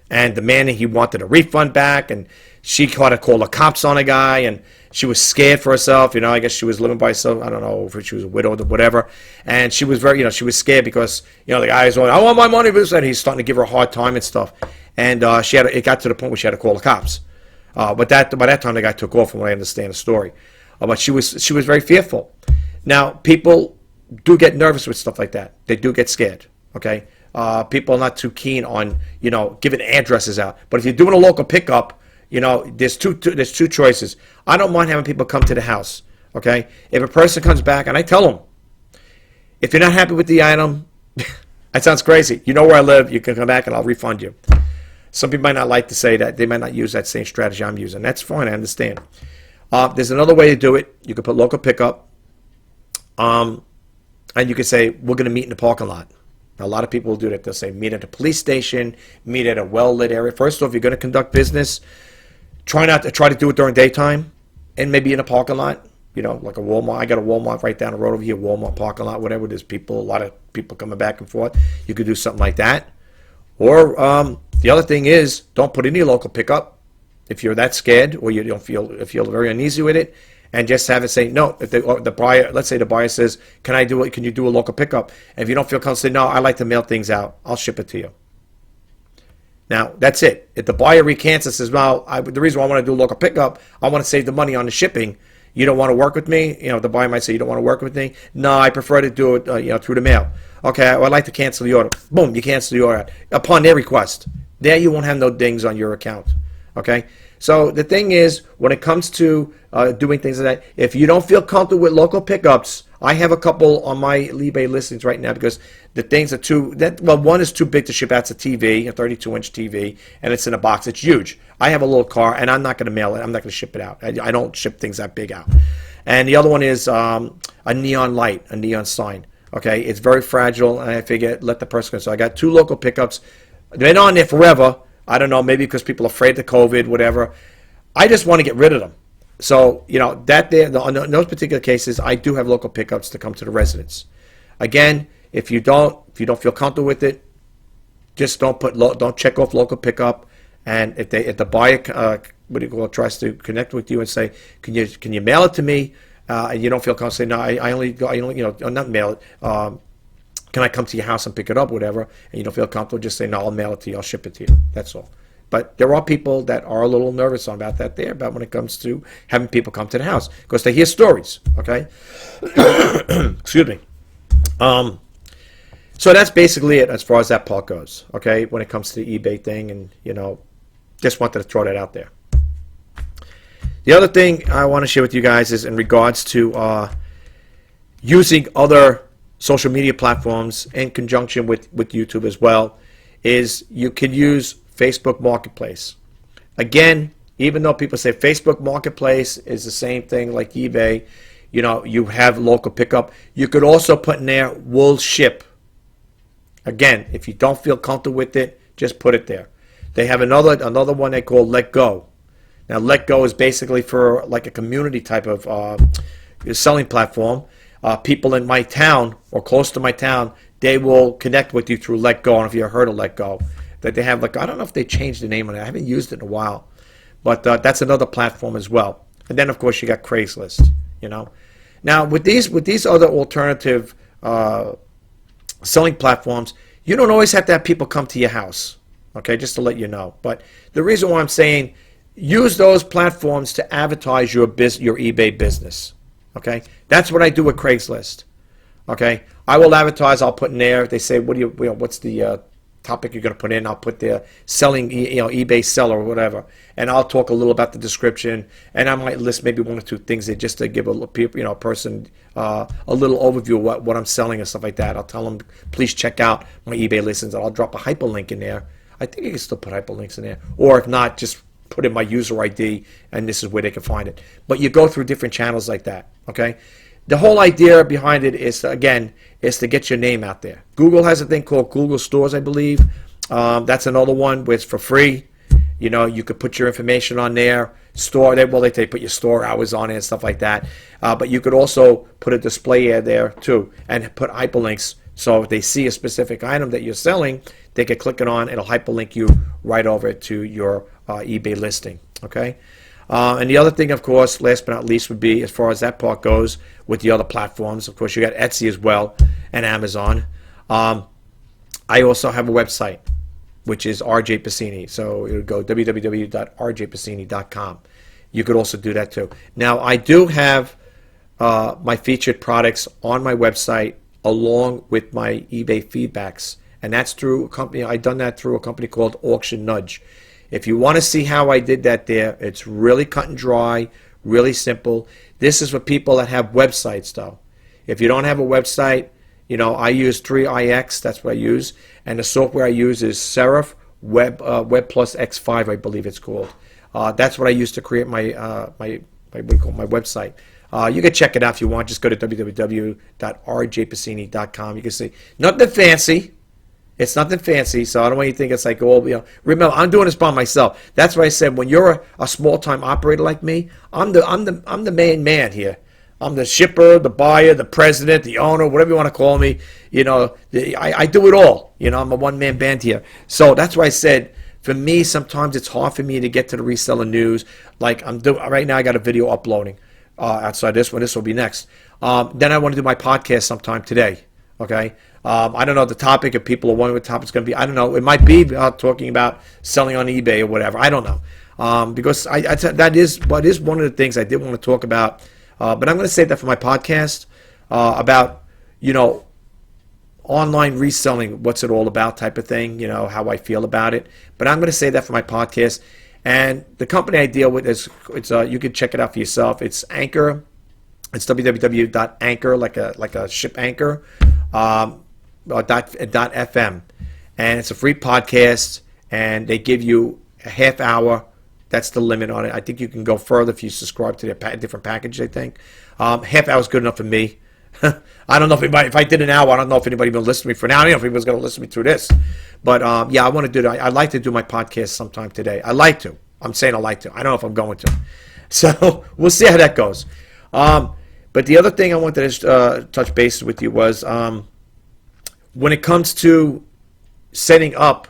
and demanding he wanted a refund back, and she had to call the cops on a guy, and she was scared for herself. I guess she was living by herself. I don't know if she was a widow or whatever. And she was she was scared because, the guy is going, "I want my money," and he's starting to give her a hard time and stuff. And it got to the point where she had to call the cops. But by that time, the guy took off, from what I understand the story. But she was very fearful. Now, people do get nervous with stuff like that. They do get scared, okay? People are not too keen on, giving addresses out. But if you're doing a local pickup, there's two choices. I don't mind having people come to the house, okay? If a person comes back, and I tell them, if you're not happy with the item, that sounds crazy. You know where I live. You can come back and I'll refund you. Some people might not like to say that. They might not use that same strategy I'm using. That's fine. I understand. There's another way to do it. You can put local pickup, and you can say, "We're going to meet in the parking lot." Now, a lot of people will do that. They'll say, "Meet at a police station, meet at a well-lit area." First off, if you're going to conduct business, try to do it during daytime, and maybe in a parking lot, like a Walmart. I got a Walmart right down the road over here, Walmart parking lot, whatever. There's a lot of people coming back and forth. You could do something like that. Or the other thing is, don't put any local pickup if you're that scared or you don't feel very uneasy with it, and just have it say no. If the buyer, let's say the buyer says, "Can I do it? Can you do a local pickup?" And if you don't feel comfortable, say, "No, I like to mail things out. I'll ship it to you." Now, that's it. If the buyer recants and says, "Well, the reason why I want to do a local pickup, I want to save the money on the shipping. You don't want to work with me?" The buyer might say, "You don't want to work with me?" "No, I prefer to do it, through the mail." "Okay, I'd like to cancel the order." Boom, you cancel the order upon their request. There, you won't have no dings on your account. Okay. So the thing is, when it comes to doing things like that, if you don't feel comfortable with local pickups, I have a couple on my eBay listings right now, because the things are one is too big to ship out. It's a TV, a 32-inch TV, and it's in a box. It's huge. I have a little car, and I'm not going to mail it. I'm not going to ship it out. I don't ship things that big out. And the other one is a neon light, a neon sign. Okay, it's very fragile, and I figure let the person go. So I got 2 local pickups. They've been on there forever. I don't know, maybe because people are afraid of COVID, whatever. I just want to get rid of them. So, in those particular cases, I do have local pickups to come to the residence. Again, if you don't feel comfortable with it, just don't check off local pickup. And if the buyer tries to connect with you and say, can you mail it to me? And you don't feel comfortable, say, "No, I only not mail it. Can I come to your house and pick it up, whatever?" And you don't feel comfortable, just say, "No, I'll mail it to you. I'll ship it to you." That's all. But there are people that are a little nervous about that about when it comes to having people come to the house, because they hear stories, okay? Excuse me. So that's basically it as far as that part goes, okay, when it comes to the eBay thing, and, just wanted to throw that out there. The other thing I want to share with you guys is in regards to using other social media platforms in conjunction with YouTube as well, is you can use Facebook Marketplace. Again, even though people say Facebook Marketplace is the same thing like eBay, you have local pickup. You could also put in there, "will ship." Again, if you don't feel comfortable with it, just put it there. They have another one they call Let Go. Now, Let Go is basically for like a community type of selling platform. People in my town or close to my town, they will connect with you through Let Go. I don't know if you ever heard of Let Go. That they have, like, I don't know if they changed the name on it. I haven't used it in a while. But that's another platform as well. And then, of course, you got Craigslist, you know. Now, with these other alternative selling platforms, you don't always have to have people come to your house, okay, just to let you know. But the reason why I'm saying use those platforms to advertise your eBay business, okay? That's what I do with Craigslist, okay? I will advertise. I'll put in there. They say, what's the topic you're going to put in? I'll put there selling, eBay seller or whatever, and I'll talk a little about the description, and I might list maybe one or two things that just to give a person a little overview of what I'm selling and stuff like that. I'll tell them, please check out my eBay listings, and I'll drop a hyperlink in there. I think you can still put hyperlinks in there, or if not, just put in my user ID, and this is where they can find it. But you go through different channels like that, okay? The whole idea behind it is, again, is to get your name out there. Google has a thing called Google Stores, I believe. That's another one where it's for free. You know, you could put your information on there. They put your store hours on it and stuff like that. But you could also put a display there too, and put hyperlinks. So if they see a specific item that you're selling, they can click it on. It'll hyperlink you right over to your eBay listing. Okay. And the other thing, of course, last but not least, would be, as far as that part goes, with the other platforms. Of course, you got Etsy as well and Amazon. I also have a website, which is RJ Pasini. So it would go www.rjpasini.com. You could also do that too. Now, I do have my featured products on my website along with my eBay feedbacks, and that's through a company. I've done that through a company called Auction Nudge. If you want to see how I did that there, it's really cut and dry, really simple. This is for people that have websites, though. If you don't have a website, I use 3ix. That's what I use. And the software I use is Serif Web Plus X5, I believe it's called. That's what I use to create my website. You can check it out if you want. Just go to www.rjpasini.com. You can see nothing fancy. It's nothing fancy, so I don't want you to think it's like, remember, I'm doing this by myself. That's why I said, when you're a small-time operator like me, I'm the main man here. I'm the shipper, the buyer, the president, the owner, whatever you want to call me. I do it all. I'm a one-man band here. So that's why I said, for me, sometimes it's hard for me to get to the reseller news. Like I'm doing right now, I got a video uploading outside this one. This will be next. Then I want to do my podcast sometime today. Okay. I don't know the topic. If people are wondering what the topic's going to be, I don't know. It might be talking about selling on eBay or whatever. I don't know. Because that is one of the things I did want to talk about. But I'm going to save that for my podcast about, online reselling, what's it all about type of thing, how I feel about it. But I'm going to save that for my podcast. And the company I deal with is, you can check it out for yourself. It's Anchor. It's www.anchor, like a ship anchor. .fm, and it's a free podcast, and they give you a half hour. That's the limit on it. I think you can go further if you subscribe to their different package. I think half hour is good enough for me. I don't know if I did an hour, I don't know if anybody will listen to me for now. I don't know if anyone's going to listen to me through this, but yeah, I want to do that. I'd like to do my podcast sometime today. I like to. I'm saying I like to. I don't know if I'm going to. So we'll see how that goes. But the other thing I wanted to touch base with you was, when it comes to setting up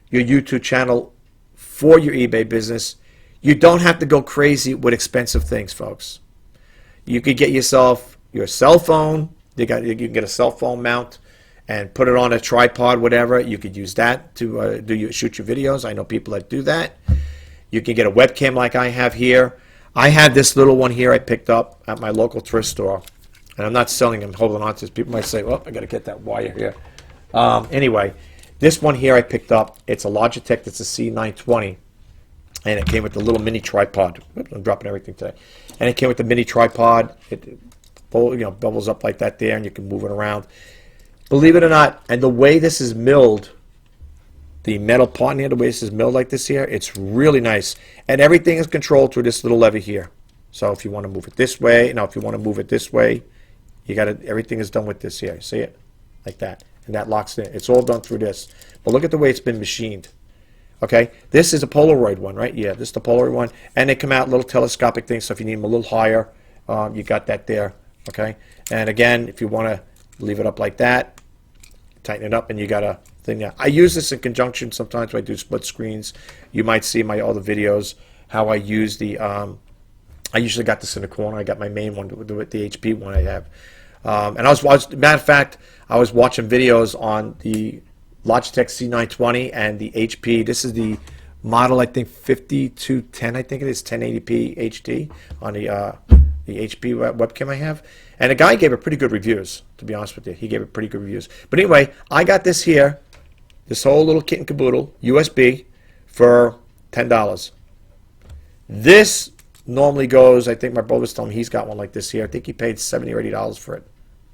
your YouTube channel for your eBay business, you don't have to go crazy with expensive things, folks. You could get yourself your cell phone. You can get a cell phone mount and put it on a tripod, whatever. You could use that to shoot your videos. I know people that do that. You can get a webcam like I have here. I have this little one here I picked up at my local thrift store. And I'm not selling them, holding on to this. People might say, well, I got to get that wire here. Anyway, this one here I picked up. It's a Logitech. It's a C920. And it came with the little mini tripod. Oops, I'm dropping everything today. And it came with the mini tripod. It bubbles up like that there, and you can move it around. Believe it or not, and the way this is milled, the metal part in here, the way this is milled like this here, it's really nice. And everything is controlled through this little lever here. So if you want to move it this way, if you want to move it this way, you got it. Everything is done with this here. See it? Like that. and that locks it in. It's all done through this. But look at the way it's been machined. Okay, this is a Polaroid one, right? Yeah, this is the Polaroid one. And they come out little telescopic things, so if you need them a little higher, you got that there. Okay, and again, if you want to leave it up like that, tighten it up, and you got a thing there. I use this in conjunction sometimes when I do split screens. You might see my other videos how I use the. I usually got this in the corner. I got my main one with the HP one I have. And matter of fact, I was watching videos on the Logitech C920 and the HP. This is the model, I think 5210, I think it is 1080p HD on the HP webcam I have. And the guy gave it pretty good reviews, to be honest with you. He gave it pretty good reviews. But anyway, I got this here, this whole little kit and caboodle, USB, for $10. This normally goes, I think my brother's telling me he's got one like this here. I think he paid $70 or $80 for it.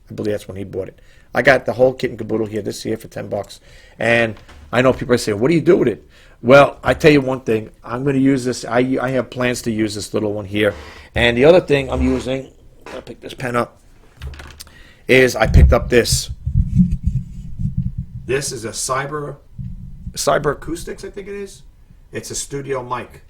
I believe that's when he bought it. I got the whole kit and caboodle here, this here for $10. And I know people are saying, what do you do with it? Well, I tell you one thing. I'm going to use this. I have plans to use this little one here. And the other thing I'm using, I'll pick this pen up, is I picked up this. This is a Cyber Acoustics, I think it is. It's a studio mic.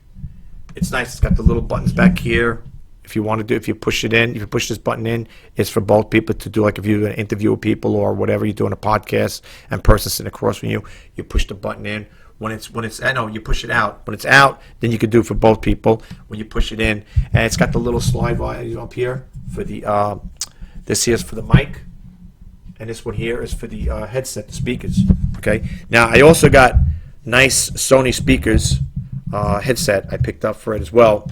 It's nice. It's got the little buttons back here. If you want to do, if you push it in, if you push this button in, it's for both people to do, like if you're doing an interview with people or whatever, you're doing a podcast and person sitting across from you, you push the button in. When it's, I know you push it out. When it's out, then you can do it for both people. When you push it in, and it's got the little slide bar up here for the, this here is for the mic, and this one here is for the headset, the speakers. Okay. Now I also got nice Sony speakers headset I picked up for it as well.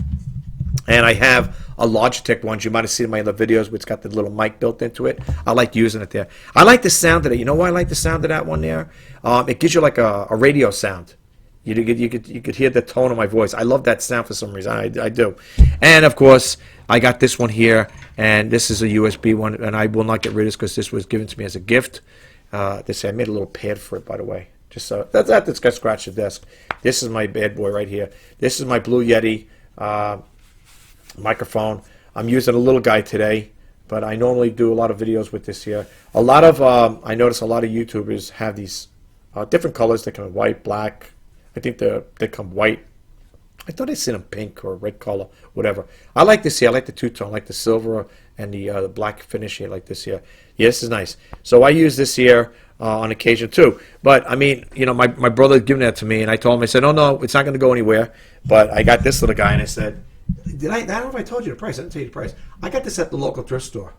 And I have a Logitech ones. You might have seen in my other videos where it's got the little mic built into it. I like using it there. I like the sound of it. You know why I like the sound of that one there? It gives you like a radio sound. You could hear the tone of my voice. I love that sound for some reason. I do. And of course, I got this one here, and this is a USB one, and I will not get rid of this because this was given to me as a gift. I made a little pad for it, by the way. Just so that's got scratched the desk. This is my bad boy right here. This is my Blue Yeti microphone. I'm using a little guy today, but I normally do a lot of videos with this here. A lot of I notice a lot of YouTubers have these different colors. They come in white, black. I think they come white. I thought I seen them pink or red color, whatever. I like this here. I like the two-tone, I like the silver and the black finish here, like this here. Yeah, this is nice. So I use this here on occasion too. But I mean, you know, my brother giving that to me, and I told him, I said, oh no, it's not going to go anywhere. But I got this little guy, and I said, I don't know if I told you the price. I didn't tell you the price. I got this at the local thrift store.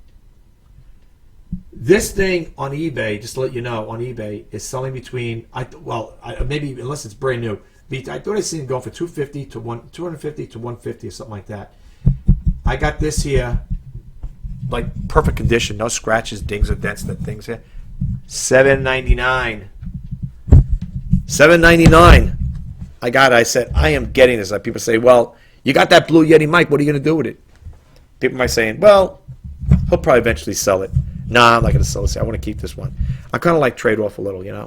This thing on eBay, just to let you know, on eBay is selling between maybe unless it's brand new. I thought I seen it going for $250 to $150 or something like that. I got this here, like perfect condition, no scratches, dings, or dents, that things here. $7.99. $7.99. I got it. I said, I am getting this. People say, well, you got that Blue Yeti mic. What are you going to do with it? People might say, well, he'll probably eventually sell it. Nah, I'm not going to sell it. I want to keep this one. I kind of like trade off a little, you know.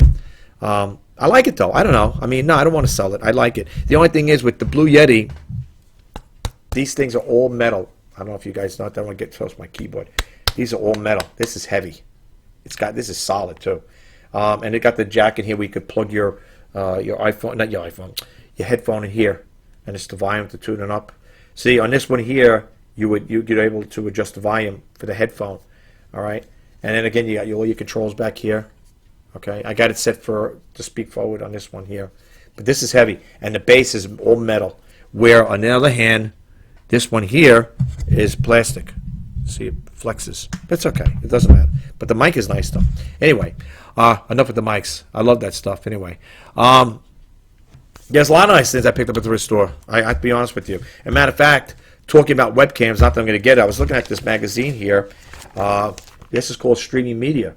I like it, though. I don't know. I mean, no, I don't want to sell it. I like it. The only thing is, with the Blue Yeti, these things are all metal. I don't know if you guys know. I don't want to get close to my keyboard. These are all metal. This is heavy. This is solid, too. And it got the jack in here where you could plug your iPhone, not your iPhone, your headphone in here. And it's the volume to tune it up. See, on this one here, you get able to adjust the volume for the headphone. All right, and then again, you got all your controls back here. Okay, I got it set to speak forward on this one here, but this is heavy, and the base is all metal. Where on the other hand, this one here is plastic. See, it flexes. But it's okay. It doesn't matter. But the mic is nice though. Anyway, enough with the mics. I love that stuff. Anyway. There's a lot of nice things I picked up at the thrift store. I have to be honest with you. As a matter of fact, talking about webcams, not that I'm going to get it. I was looking at this magazine here. This is called Streaming Media.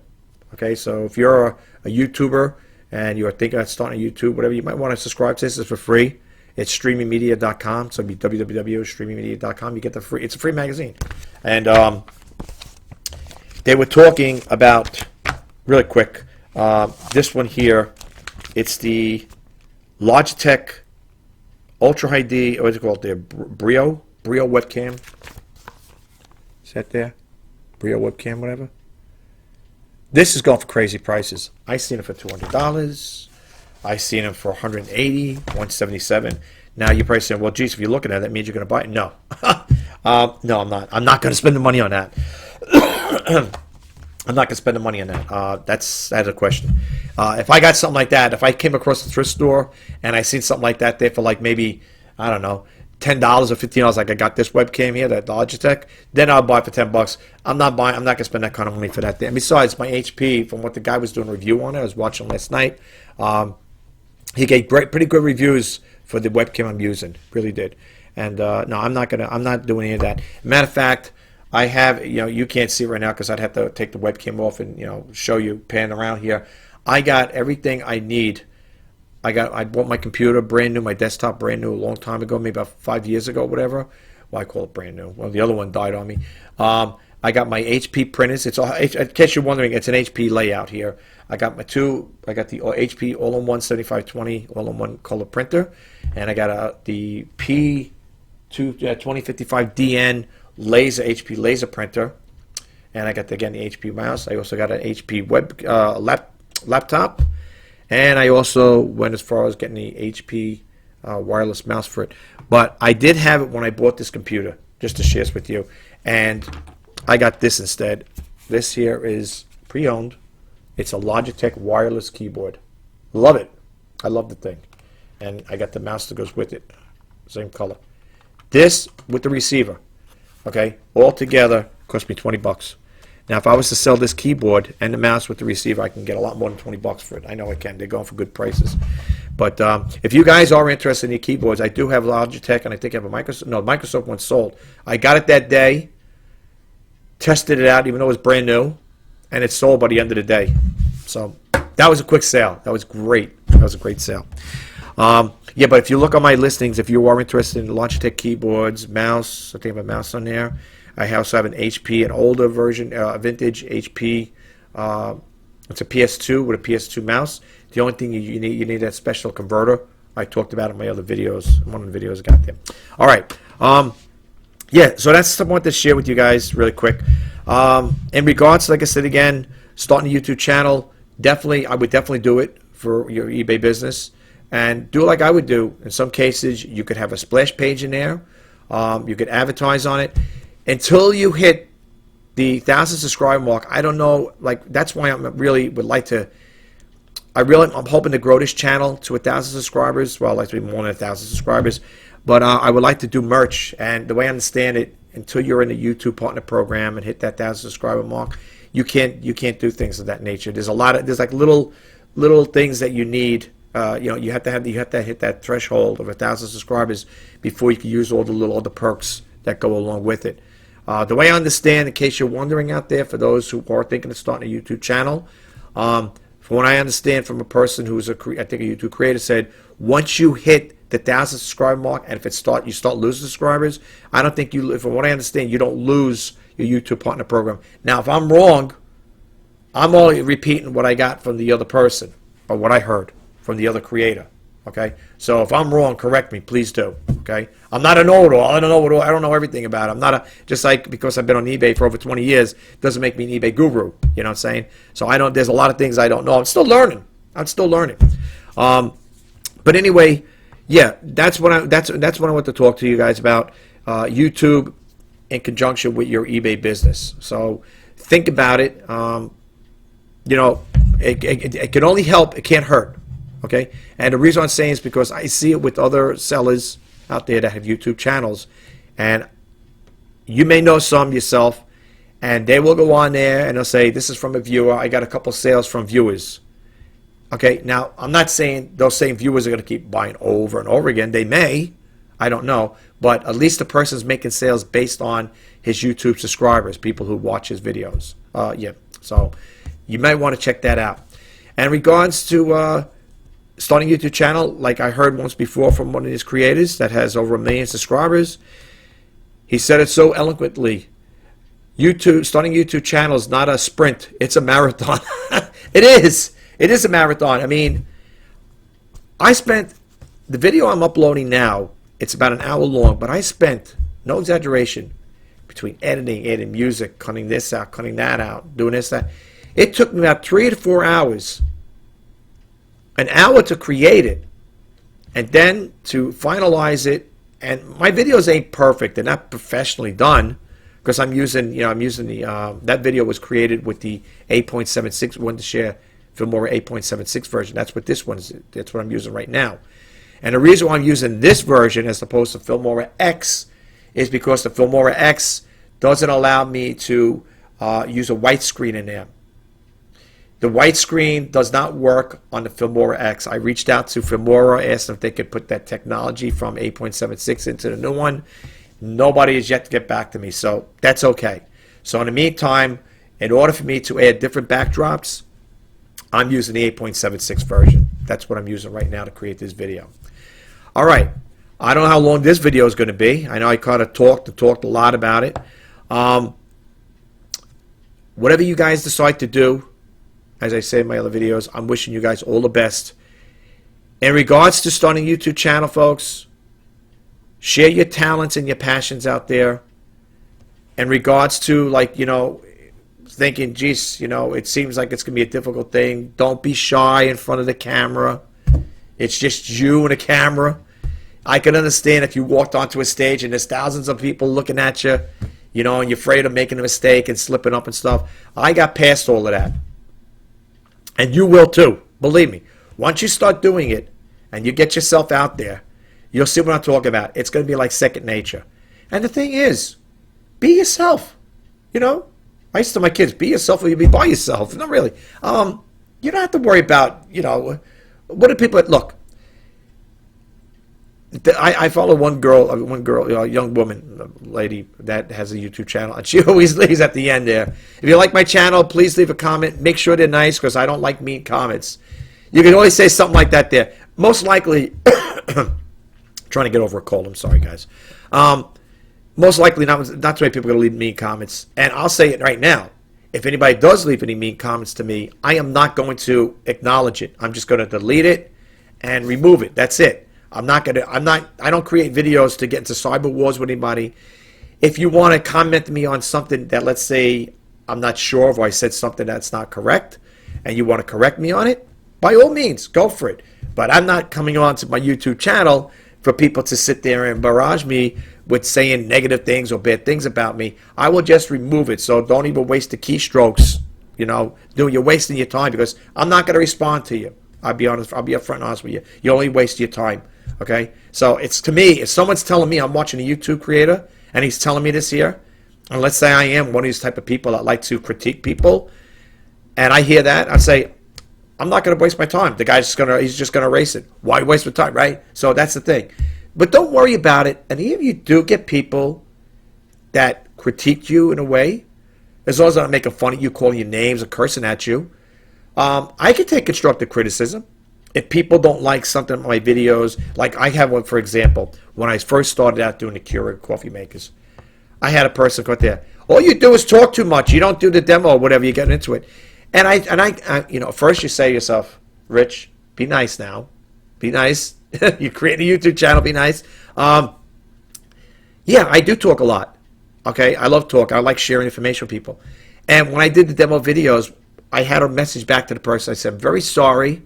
Okay, so if you're a YouTuber and you're thinking of starting a YouTube, whatever, you might want to subscribe to this. It's for free. It's streamingmedia.com. So it'd be www.streamingmedia.com. You get the free. It's a free magazine. And they were talking about, really quick, this one here. It's the Logitech Ultra HD, what's it called there? Brio webcam. Is that there? Brio webcam, whatever. This is going for crazy prices. I seen it for $200. I seen it for 180, 177. Now you're probably saying, well, geez, if you're looking at it, that means you're going to buy it. No. No, I'm not. I'm not going to spend the money on that. I'm not going to spend the money on that. That's a question. If I got something like that, if I came across the thrift store and I seen something like that there for like maybe, I don't know, $10 or $15, like I got this webcam here, that Logitech, then I'll buy it for $10. I'm not buying. I'm not gonna spend that kind of money for that thing. And besides, my HP, from what the guy was doing a review on it, I was watching last night. He gave pretty good reviews for the webcam I'm using. Really did. And no, I'm not doing any of that. Matter of fact, I have, you can't see it right now because I'd have to take the webcam off and show you, pan around here. I got everything I need. I bought my computer brand new, my desktop brand new a long time ago, maybe about 5 years ago, whatever. Well, I call it brand new. Well, the other one died on me. I got my HP printers. It's all, in case you're wondering, it's an HP layout here. I got the HP all-in-one 7520 all-in-one color printer, and I got the P2055DN laser HP laser printer, and I got again the HP mouse. I also got an HP web laptop. And I also went as far as getting the HP wireless mouse for it. But I did have it when I bought this computer, just to share this with you. And I got this instead. This here is pre-owned. It's a Logitech wireless keyboard. Love it. I love the thing. And I got the mouse that goes with it. Same color. This with the receiver. Okay? All together cost me $20. Now, if I was to sell this keyboard and the mouse with the receiver, I can get a lot more than $20 for it. I know I can. They're going for good prices. But if you guys are interested in the keyboards, I do have Logitech, and I think I have a Microsoft. No, Microsoft one sold. I got it that day, tested it out, even though it was brand new, and it sold by the end of the day. So that was a quick sale. That was great. That was a great sale. Yeah, but if you look on my listings, if you are interested in Logitech keyboards, mouse, I think I have a mouse on there. I also have an HP, an older version, vintage HP. It's a PS2 with a PS2 mouse. The only thing you need that special converter. I talked about it in my other videos. One of the videos I got there. All right. Yeah, so that's something I wanted to share with you guys really quick. In regards, like I said again, starting a YouTube channel, I would definitely do it for your eBay business. And do it like I would do. In some cases, you could have a splash page in there. You could advertise on it. Until you hit the 1,000 subscriber mark, I don't know, like, that's why I'm hoping to grow this channel to 1,000 subscribers. Well, I'd like to be more than 1,000 subscribers, but I would like to do merch. And the way I understand it, until you're in the YouTube partner program and hit that 1,000 subscriber mark, you can't do things of that nature. There's like little things that you need. You have to hit that threshold of 1,000 subscribers before you can use all the perks that go along with it. The way I understand, in case you're wondering out there, for those who are thinking of starting a YouTube channel, from what I understand from a person who's I think a YouTube creator, said once you hit the 1,000 subscriber mark, and if you start losing subscribers, I don't think from what I understand, you don't lose your YouTube partner program. Now, if I'm wrong, I'm only repeating what I got from the other person or what I heard from the other creator. Okay, so if I'm wrong, correct me, please do. Okay, I'm not a know-it-all. I don't know everything about it. I'm not just like, because I've been on eBay for over 20 years doesn't make me an eBay guru. You know what I'm saying? So there's a lot of things I don't know. I'm still learning. But anyway, yeah, that's what I want to talk to you guys about. YouTube in conjunction with your eBay business. So think about it. It can only help. It can't hurt. Okay, and the reason I'm saying is because I see it with other sellers out there that have YouTube channels, and you may know some yourself, and they will go on there and they'll say, this is from a viewer, I got a couple sales from viewers. Okay, now I'm not saying those same viewers are going to keep buying over and over again. They may, I don't know, but at least the person's making sales based on his YouTube subscribers, people who watch his videos. Yeah, so you might want to check that out. And in regards to starting a YouTube channel, like I heard once before from one of his creators that has over 1 million subscribers, he said it so eloquently. Starting a YouTube channel is not a sprint, it's a marathon. It is a marathon. I mean, the video I'm uploading now, it's about an hour long, but I spent, no exaggeration, between editing music, cutting this out, cutting that out, doing this, that. It took me about 3 to 4 hours, an hour to create it, and then to finalize it. And my videos ain't perfect; they're not professionally done because I'm using, the that video was created with the 8.76 Wondershare Filmora 8.76 version. That's what this one is. That's what I'm using right now. And the reason why I'm using this version as opposed to Filmora X is because the Filmora X doesn't allow me to use a white screen in there. The white screen does not work on the Filmora X. I reached out to Filmora, asked them if they could put that technology from 8.76 into the new one. Nobody has yet to get back to me, so that's okay. So in the meantime, in order for me to add different backdrops, I'm using the 8.76 version. That's what I'm using right now to create this video. All right. I don't know how long this video is going to be. I know I kind of talked a lot about it. Whatever you guys decide to do, as I say in my other videos, I'm wishing you guys all the best. In regards to starting a YouTube channel, folks, share your talents and your passions out there. In regards to, thinking, geez, it seems like it's going to be a difficult thing. Don't be shy in front of the camera. It's just you and a camera. I can understand if you walked onto a stage and there's thousands of people looking at you, and you're afraid of making a mistake and slipping up and stuff. I got past all of that. And you will too. Believe me. Once you start doing it and you get yourself out there, you'll see what I'm talking about. It's going to be like second nature. And the thing is, be yourself. I used to tell my kids, be yourself or you be by yourself. Not really. You don't have to worry about, what do people... Look, I follow one girl, a young woman, a lady that has a YouTube channel, and she always leaves at the end there. If you like my channel, please leave a comment. Make sure they're nice because I don't like mean comments. You can always say something like that there. Most likely, trying to get over a cold. I'm sorry, guys. Most likely, not too many people are going to leave mean comments. And I'll say it right now. If anybody does leave any mean comments to me, I am not going to acknowledge it. I'm just going to delete it and remove it. That's it. I don't create videos to get into cyber wars with anybody. If you want to comment to me on something that, let's say, I'm not sure of, or I said something that's not correct, and you want to correct me on it, by all means, go for it. But I'm not coming on to my YouTube channel for people to sit there and barrage me with saying negative things or bad things about me. I will just remove it. So don't even waste the keystrokes. You're wasting your time because I'm not going to respond to you. I'll be honest. I'll be upfront and honest with you. You only waste your time. Okay? So it's, to me, if someone's telling me I'm watching a YouTube creator and he's telling me this here, and let's say I am one of these type of people that like to critique people, and I hear that, I say, I'm not going to waste my time. The guy's he's just going to erase it. Why waste my time, right? So that's the thing. But don't worry about it. And even if you do get people that critique you in a way, as long as I'm not making fun of you, calling you names or cursing at you, I can take constructive criticism. If people don't like something in my videos, like I have one, for example, when I first started out doing the Keurig coffee makers, I had a person go there, all you do is talk too much. You don't do the demo or whatever, you get into it. And I first you say to yourself, Rich, be nice now. Be nice. You create a YouTube channel, be nice. Yeah, I do talk a lot. Okay, I love talk. I like sharing information with people. And when I did the demo videos, I had a message back to the person. I said, I'm very sorry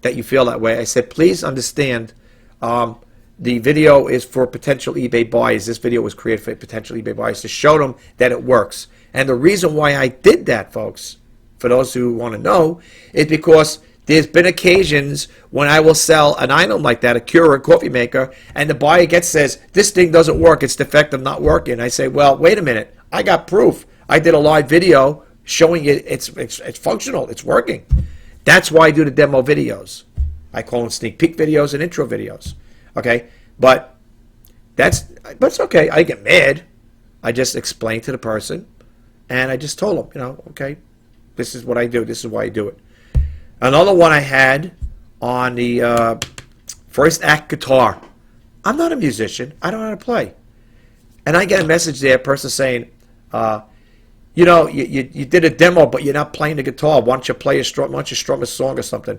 that you feel that way. I said, please understand, the video is for potential eBay buyers. This video was created for potential eBay buyers to show them that it works. And the reason why I did that, folks, for those who want to know, is because there's been occasions when I will sell an item like that, a Keurig coffee maker, and the buyer says, this thing doesn't work, it's defective, not working. I say, well, wait a minute, I got proof. I did a live video showing it, it's functional, it's working. That's why I do the demo videos. I call them sneak peek videos and intro videos. Okay, but it's okay. I get mad. I just explain to the person, and I just told them, okay, this is what I do. This is why I do it. Another one I had on the first act guitar. I'm not a musician. I don't know how to play. And I get a message there, a person saying, you did a demo, but you're not playing the guitar. Why don't you strum a song or something?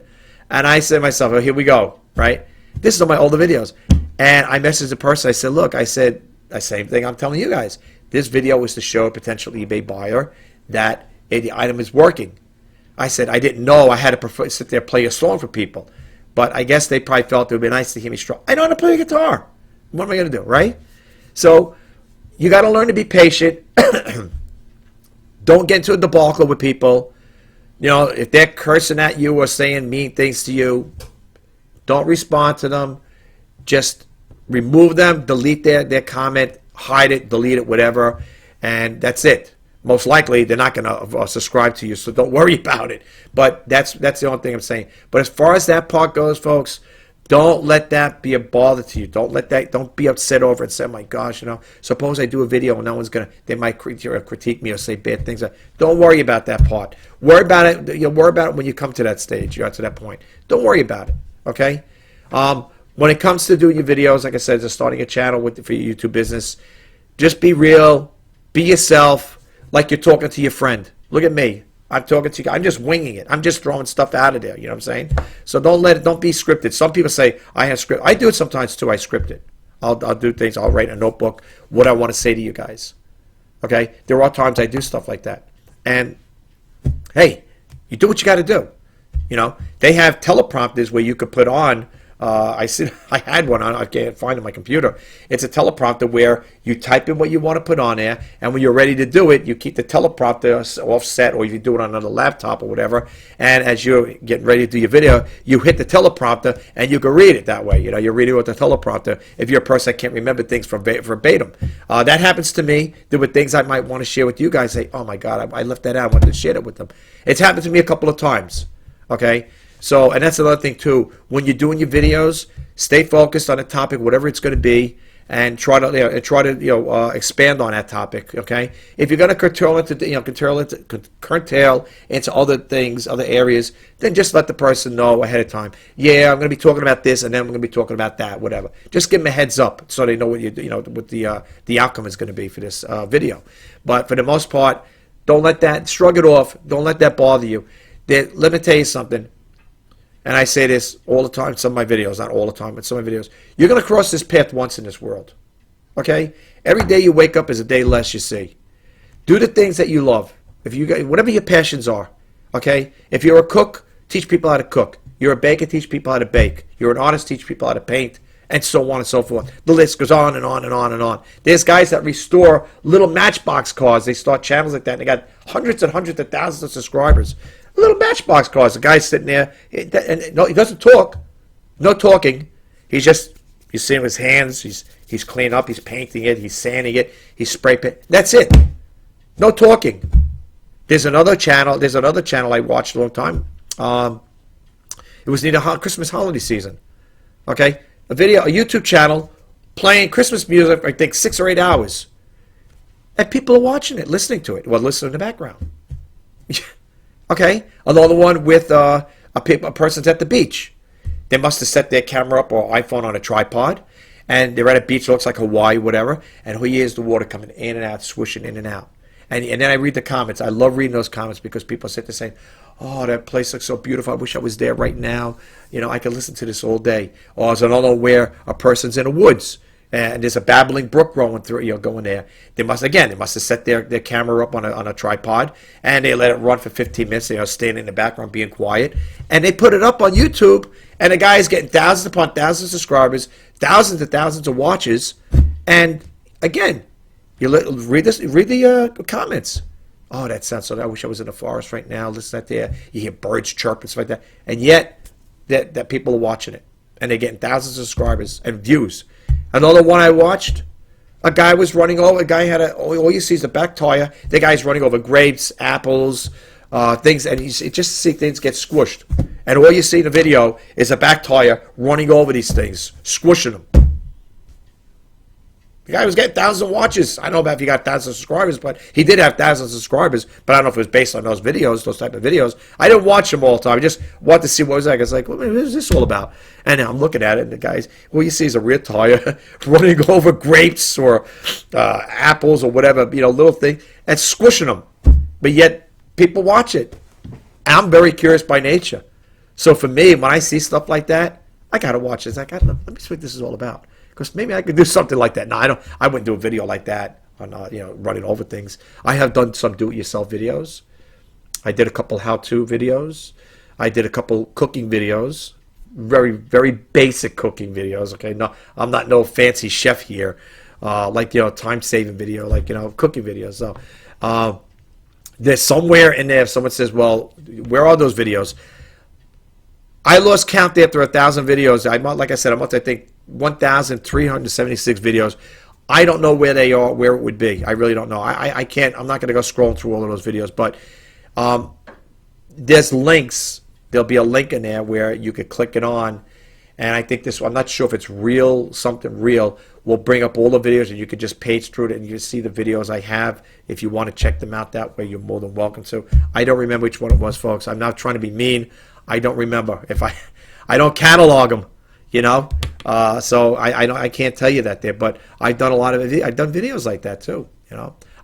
And I said to myself, oh, here we go, right? This is on my older videos. And I messaged the person. I said, look, I said the same thing I'm telling you guys. This video was to show a potential eBay buyer that the item is working. I said, I didn't know I had to sit there and play a song for people. But I guess they probably felt it would be nice to hear me strong. I know how to play a guitar. What am I going to do, right? So you got to learn to be patient. Don't get into a debacle with people. You know, if they're cursing at you or saying mean things to you, don't respond to them. Just remove them, delete their comment, hide it, delete it, whatever, and that's it. Most likely, they're not going to subscribe to you, so don't worry about it. But that's the only thing I'm saying. But as far as that part goes, folks, don't let that be a bother to you. Don't be upset over it and say, oh my gosh, you know, suppose I do a video and no one's going to, they might critique me or say bad things. Don't worry about that part. Worry about it. You'll worry about it when you come to that stage. You're to that point. Don't worry about it, okay? When it comes to doing your videos, like I said, just starting a channel for your YouTube business, just be real, be yourself, like you're talking to your friend. Look at me. I'm talking to you. I'm just winging it. I'm just throwing stuff out of there. You know what I'm saying? So don't be scripted. Some people say I have script. I do it sometimes too. I script it. I'll do things. I'll write in a notebook what I want to say to you guys. Okay? There are times I do stuff like that. And hey, you do what you got to do. You know, they have teleprompters where you could put on. I had one on. I can't find it on my computer. It's a teleprompter where you type in what you want to put on there, and when you're ready to do it, you keep the teleprompter offset, or you do it on another laptop or whatever. And as you're getting ready to do your video, you hit the teleprompter, and you can read it that way. You know, you're reading with the teleprompter. If you're a person that can't remember things verbatim, that happens to me. There were things I might want to share with you guys. Say, oh my God, I left that out. I wanted to share it with them. It's happened to me a couple of times. Okay. So, and that's another thing too. When you're doing your videos, stay focused on a topic, whatever it's going to be, and try to expand on that topic. Okay. If you're going to curtail into other things, other areas, then just let the person know ahead of time. Yeah, I'm going to be talking about this, and then I'm going to be talking about that, whatever. Just give them a heads up so they know what what the outcome is going to be for this video. But for the most part, don't let that shrug it off. Don't let that bother you. Let me tell you something. And I say this all the time in some of my videos, not all the time, but some of my videos. You're going to cross this path once in this world. Okay? Every day you wake up is a day less you see. Do the things that you love. Whatever your passions are. Okay? If you're a cook, teach people how to cook. You're a baker, teach people how to bake. You're an artist, teach people how to paint. And so on and so forth. The list goes on and on and on and on. There's guys that restore little Matchbox cars. They start channels like that, and they got hundreds and hundreds of thousands of subscribers. Little Matchbox cars. The guy's sitting there, and no, he doesn't talk. No talking. He's just, you see him, his hands. He's cleaning up. He's painting it. He's sanding it. He's spray paint. That's it. No talking. There's another channel. I watched a long time. It was near the Christmas holiday season. Okay, a YouTube channel playing Christmas music. I think 6 or 8 hours, and people are watching it, listening to it. Well, listening in the background. Okay, another one with a person's at the beach. They must have set their camera up or iPhone on a tripod, and they're at a beach that looks like Hawaii, whatever, and here's the water coming in and out, swishing in and out. And then I read the comments. I love reading those comments because people sit there saying, oh, that place looks so beautiful. I wish I was there right now. You know, I could listen to this all day. Or there's another where a person's in the woods, and there's a babbling brook going through, going there. They must have set their camera up on a tripod, and they let it run for 15 minutes, standing in the background, being quiet. And they put it up on YouTube, and the guy is getting thousands upon thousands of subscribers, thousands and thousands of watches. And again, read the comments. Oh, that sounds so. I wish I was in the forest right now. Listen to that there. You hear birds chirping, stuff like that. And yet, that people are watching it, and they're getting thousands of subscribers and views. Another one I watched, a guy was running over. A guy had all you see is the back tire. The guy's running over grapes, apples, things, and you just see things get squished. And all you see in the video is a back tire running over these things, squishing them. The guy was getting thousands of watches. I don't know about if he got thousands of subscribers, but he did have thousands of subscribers. But I don't know if it was based on those videos, those type of videos. I didn't watch them all the time. I just wanted to see what it was like. I was like, what is this all about? And I'm looking at it, and the guys, all you see is a rear tire running over grapes or apples or whatever, little thing, and squishing them. But yet, people watch it. I'm very curious by nature. So for me, when I see stuff like that, I got to watch it. It's like, let me see what this is all about. Because maybe I could do something like that. No, I wouldn't do a video like that on running over things. I have done some do-it-yourself videos, I did a couple how-to videos. I did a couple cooking videos. Very, very basic cooking videos, okay? No, I'm not no fancy chef here. Like, time-saving video, like, cooking videos. So, there's somewhere in there, if someone says, well, where are those videos? I lost count after 1,000 videos. Like I said, I'm up to, I think, 1,376 videos. I don't know where they are, where it would be. I really don't know. I can't. I'm not going to go scrolling through all of those videos. But there's links. There'll be a link in there where you could click it on. And I think I'm not sure if it's real, something real. We'll bring up all the videos and you could just page through it and you can see the videos I have. If you want to check them out that way, you're more than welcome to. I don't remember which one it was, folks. I'm not trying to be mean. I don't remember. I don't catalog them, so I can't tell you that there. But I've done I've done videos like that too,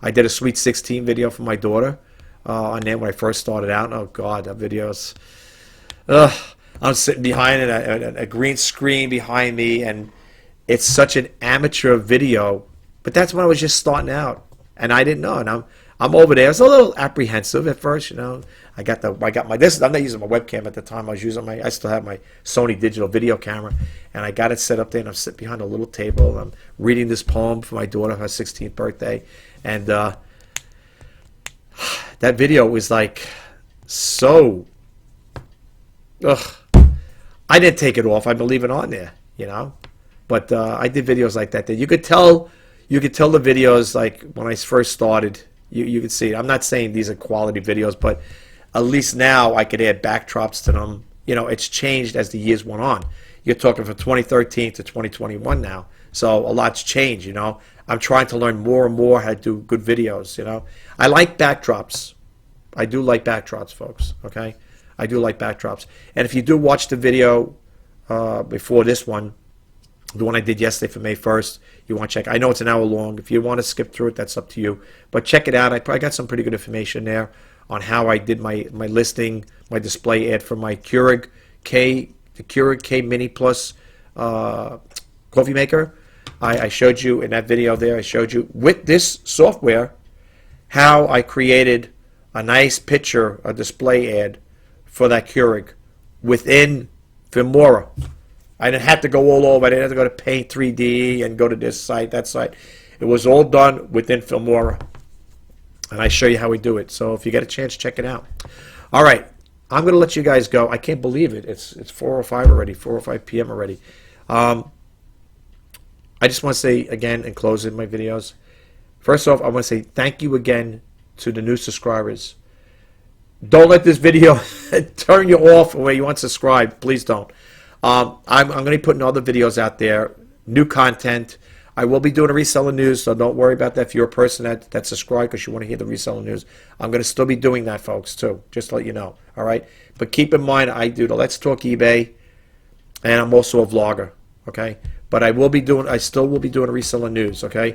I did a Sweet 16 video for my daughter on there when I first started out. Oh God, that video's. I'm sitting behind a green screen behind me, and it's such an amateur video. But that's when I was just starting out, and I didn't know. And I'm over there. I was a little apprehensive at first, I got my this. I'm not using my webcam at the time. I still have my Sony digital video camera, and I got it set up there. And I'm sitting behind a little table. I'm reading this poem for my daughter, her 16th birthday, and that video was like so. Ugh. I didn't take it off. I've been leaving it on there, But I did videos like that. You could tell the videos, like when I first started. You could see it. I'm not saying these are quality videos, but at least now I could add backdrops to them. It's changed as the years went on. You're talking from 2013 to 2021 now. So a lot's changed, I'm trying to learn more and more how to do good videos, I like backdrops. I do like backdrops, folks, okay? I do like backdrops. And if you do watch the video before this one, the one I did yesterday for May 1st, you want to check. I know it's an hour long. If you want to skip through it, that's up to you. But check it out. I probably got some pretty good information there on how I did my listing, my display ad for my Keurig K Mini Plus coffee maker. I showed you in that video there, I showed you with this software how I created a nice picture, a display ad for that Keurig within Filmora. I didn't have to go all over. I didn't have to go to Paint 3D and go to this site, that site. It was all done within Filmora. And I show you how we do it. So if you get a chance, check it out. All right. I'm going to let you guys go. I can't believe it. It's 4:05 already, 4:05 p.m. already. I just want to say again in closing my videos. First off, I want to say thank you again to the new subscribers. Don't let this video turn you off where you want to subscribe. Please don't. I'm going to be putting other videos out there, new content. I will be doing a reseller news, so don't worry about that. If you're a person that subscribed because you want to hear the reseller news, I'm going to still be doing that, folks, too, just to let you know. All right? But keep in mind, I do the Let's Talk eBay, and I'm also a vlogger, okay? But I still will be doing a reseller news, okay?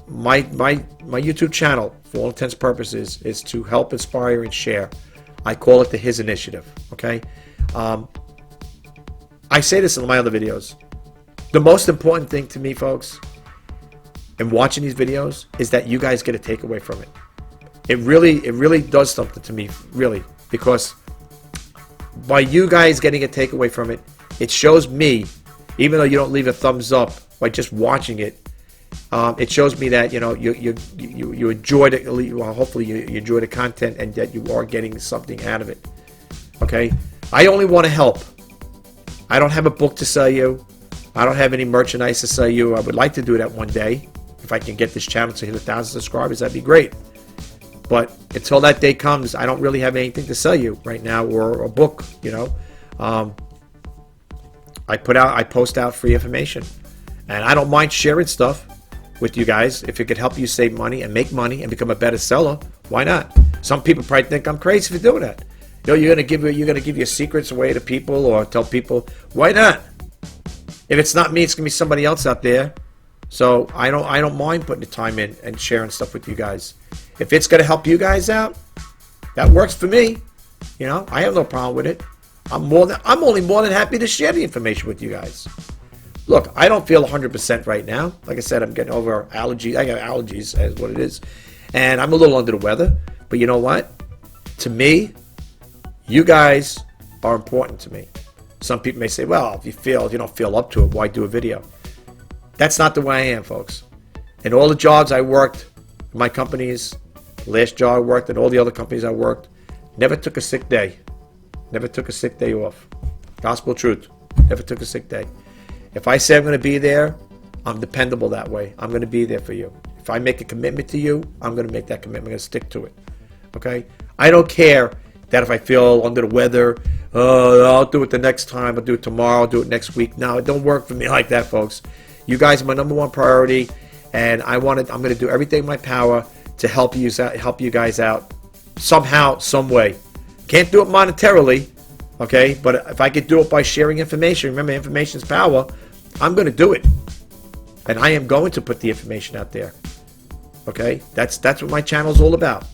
My YouTube channel, for all intents and purposes, is to help, inspire, and share. I call it the His Initiative, okay? I say this in my other videos. The most important thing to me, folks, in watching these videos is that you guys get a takeaway from it. It really does something to me, really, because by you guys getting a takeaway from it, it shows me, even though you don't leave a thumbs up by just watching it, it shows me that you enjoyed it. Well, hopefully you enjoy the content and that you are getting something out of it. Okay, I only want to help. I don't have a book to sell you. I don't have any merchandise to sell you. I would like to do that one day. If I can get this channel to hit 1,000 subscribers, that'd be great. But until that day comes, I don't really have anything to sell you right now, or a book. I post out free information, and I don't mind sharing stuff with you guys. If it could help you save money and make money and become a better seller, why not? Some people probably think I'm crazy for doing that. You're gonna give your secrets away to people or tell people. Why not? If it's not me, it's gonna be somebody else out there. So I don't mind putting the time in and sharing stuff with you guys. If it's gonna help you guys out, that works for me. I have no problem with it. I'm only more than happy to share the information with you guys. Look, I don't feel 100% right now. Like I said, I'm getting over allergies. I got allergies, as what it is, and I'm a little under the weather. But you know what? To me, you guys are important to me. Some people may say, well, if you don't feel up to it, why do a video? That's not the way I am, folks. In all the jobs I worked, my companies, last job I worked, and all the other companies I worked, never took a sick day. Never took a sick day off. Gospel truth. Never took a sick day. If I say I'm going to be there, I'm dependable that way. I'm going to be there for you. If I make a commitment to you, I'm going to make that commitment. I'm going to stick to it. Okay? I don't care that if I feel under the weather, I'll do it the next time, I'll do it tomorrow, I'll do it next week. No, it don't work for me like that, folks. You guys are my number one priority, and I'm going to do everything in my power to help you guys out somehow, some way. Can't do it monetarily, okay? But if I could do it by sharing information, remember, information is power, I'm going to do it. And I am going to put the information out there. Okay? That's what my channel is all about.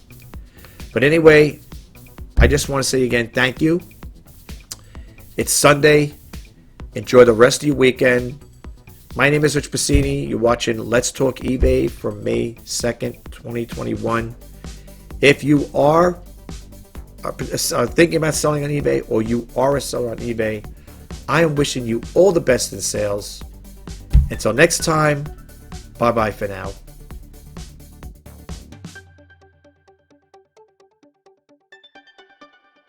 But anyway, I just want to say again, thank you. It's Sunday. Enjoy the rest of your weekend. My name is Rich Pasini. You're watching Let's Talk eBay from May 2nd, 2021. If you are thinking about selling on eBay, or you are a seller on eBay, I am wishing you all the best in sales. Until next time, bye-bye for now.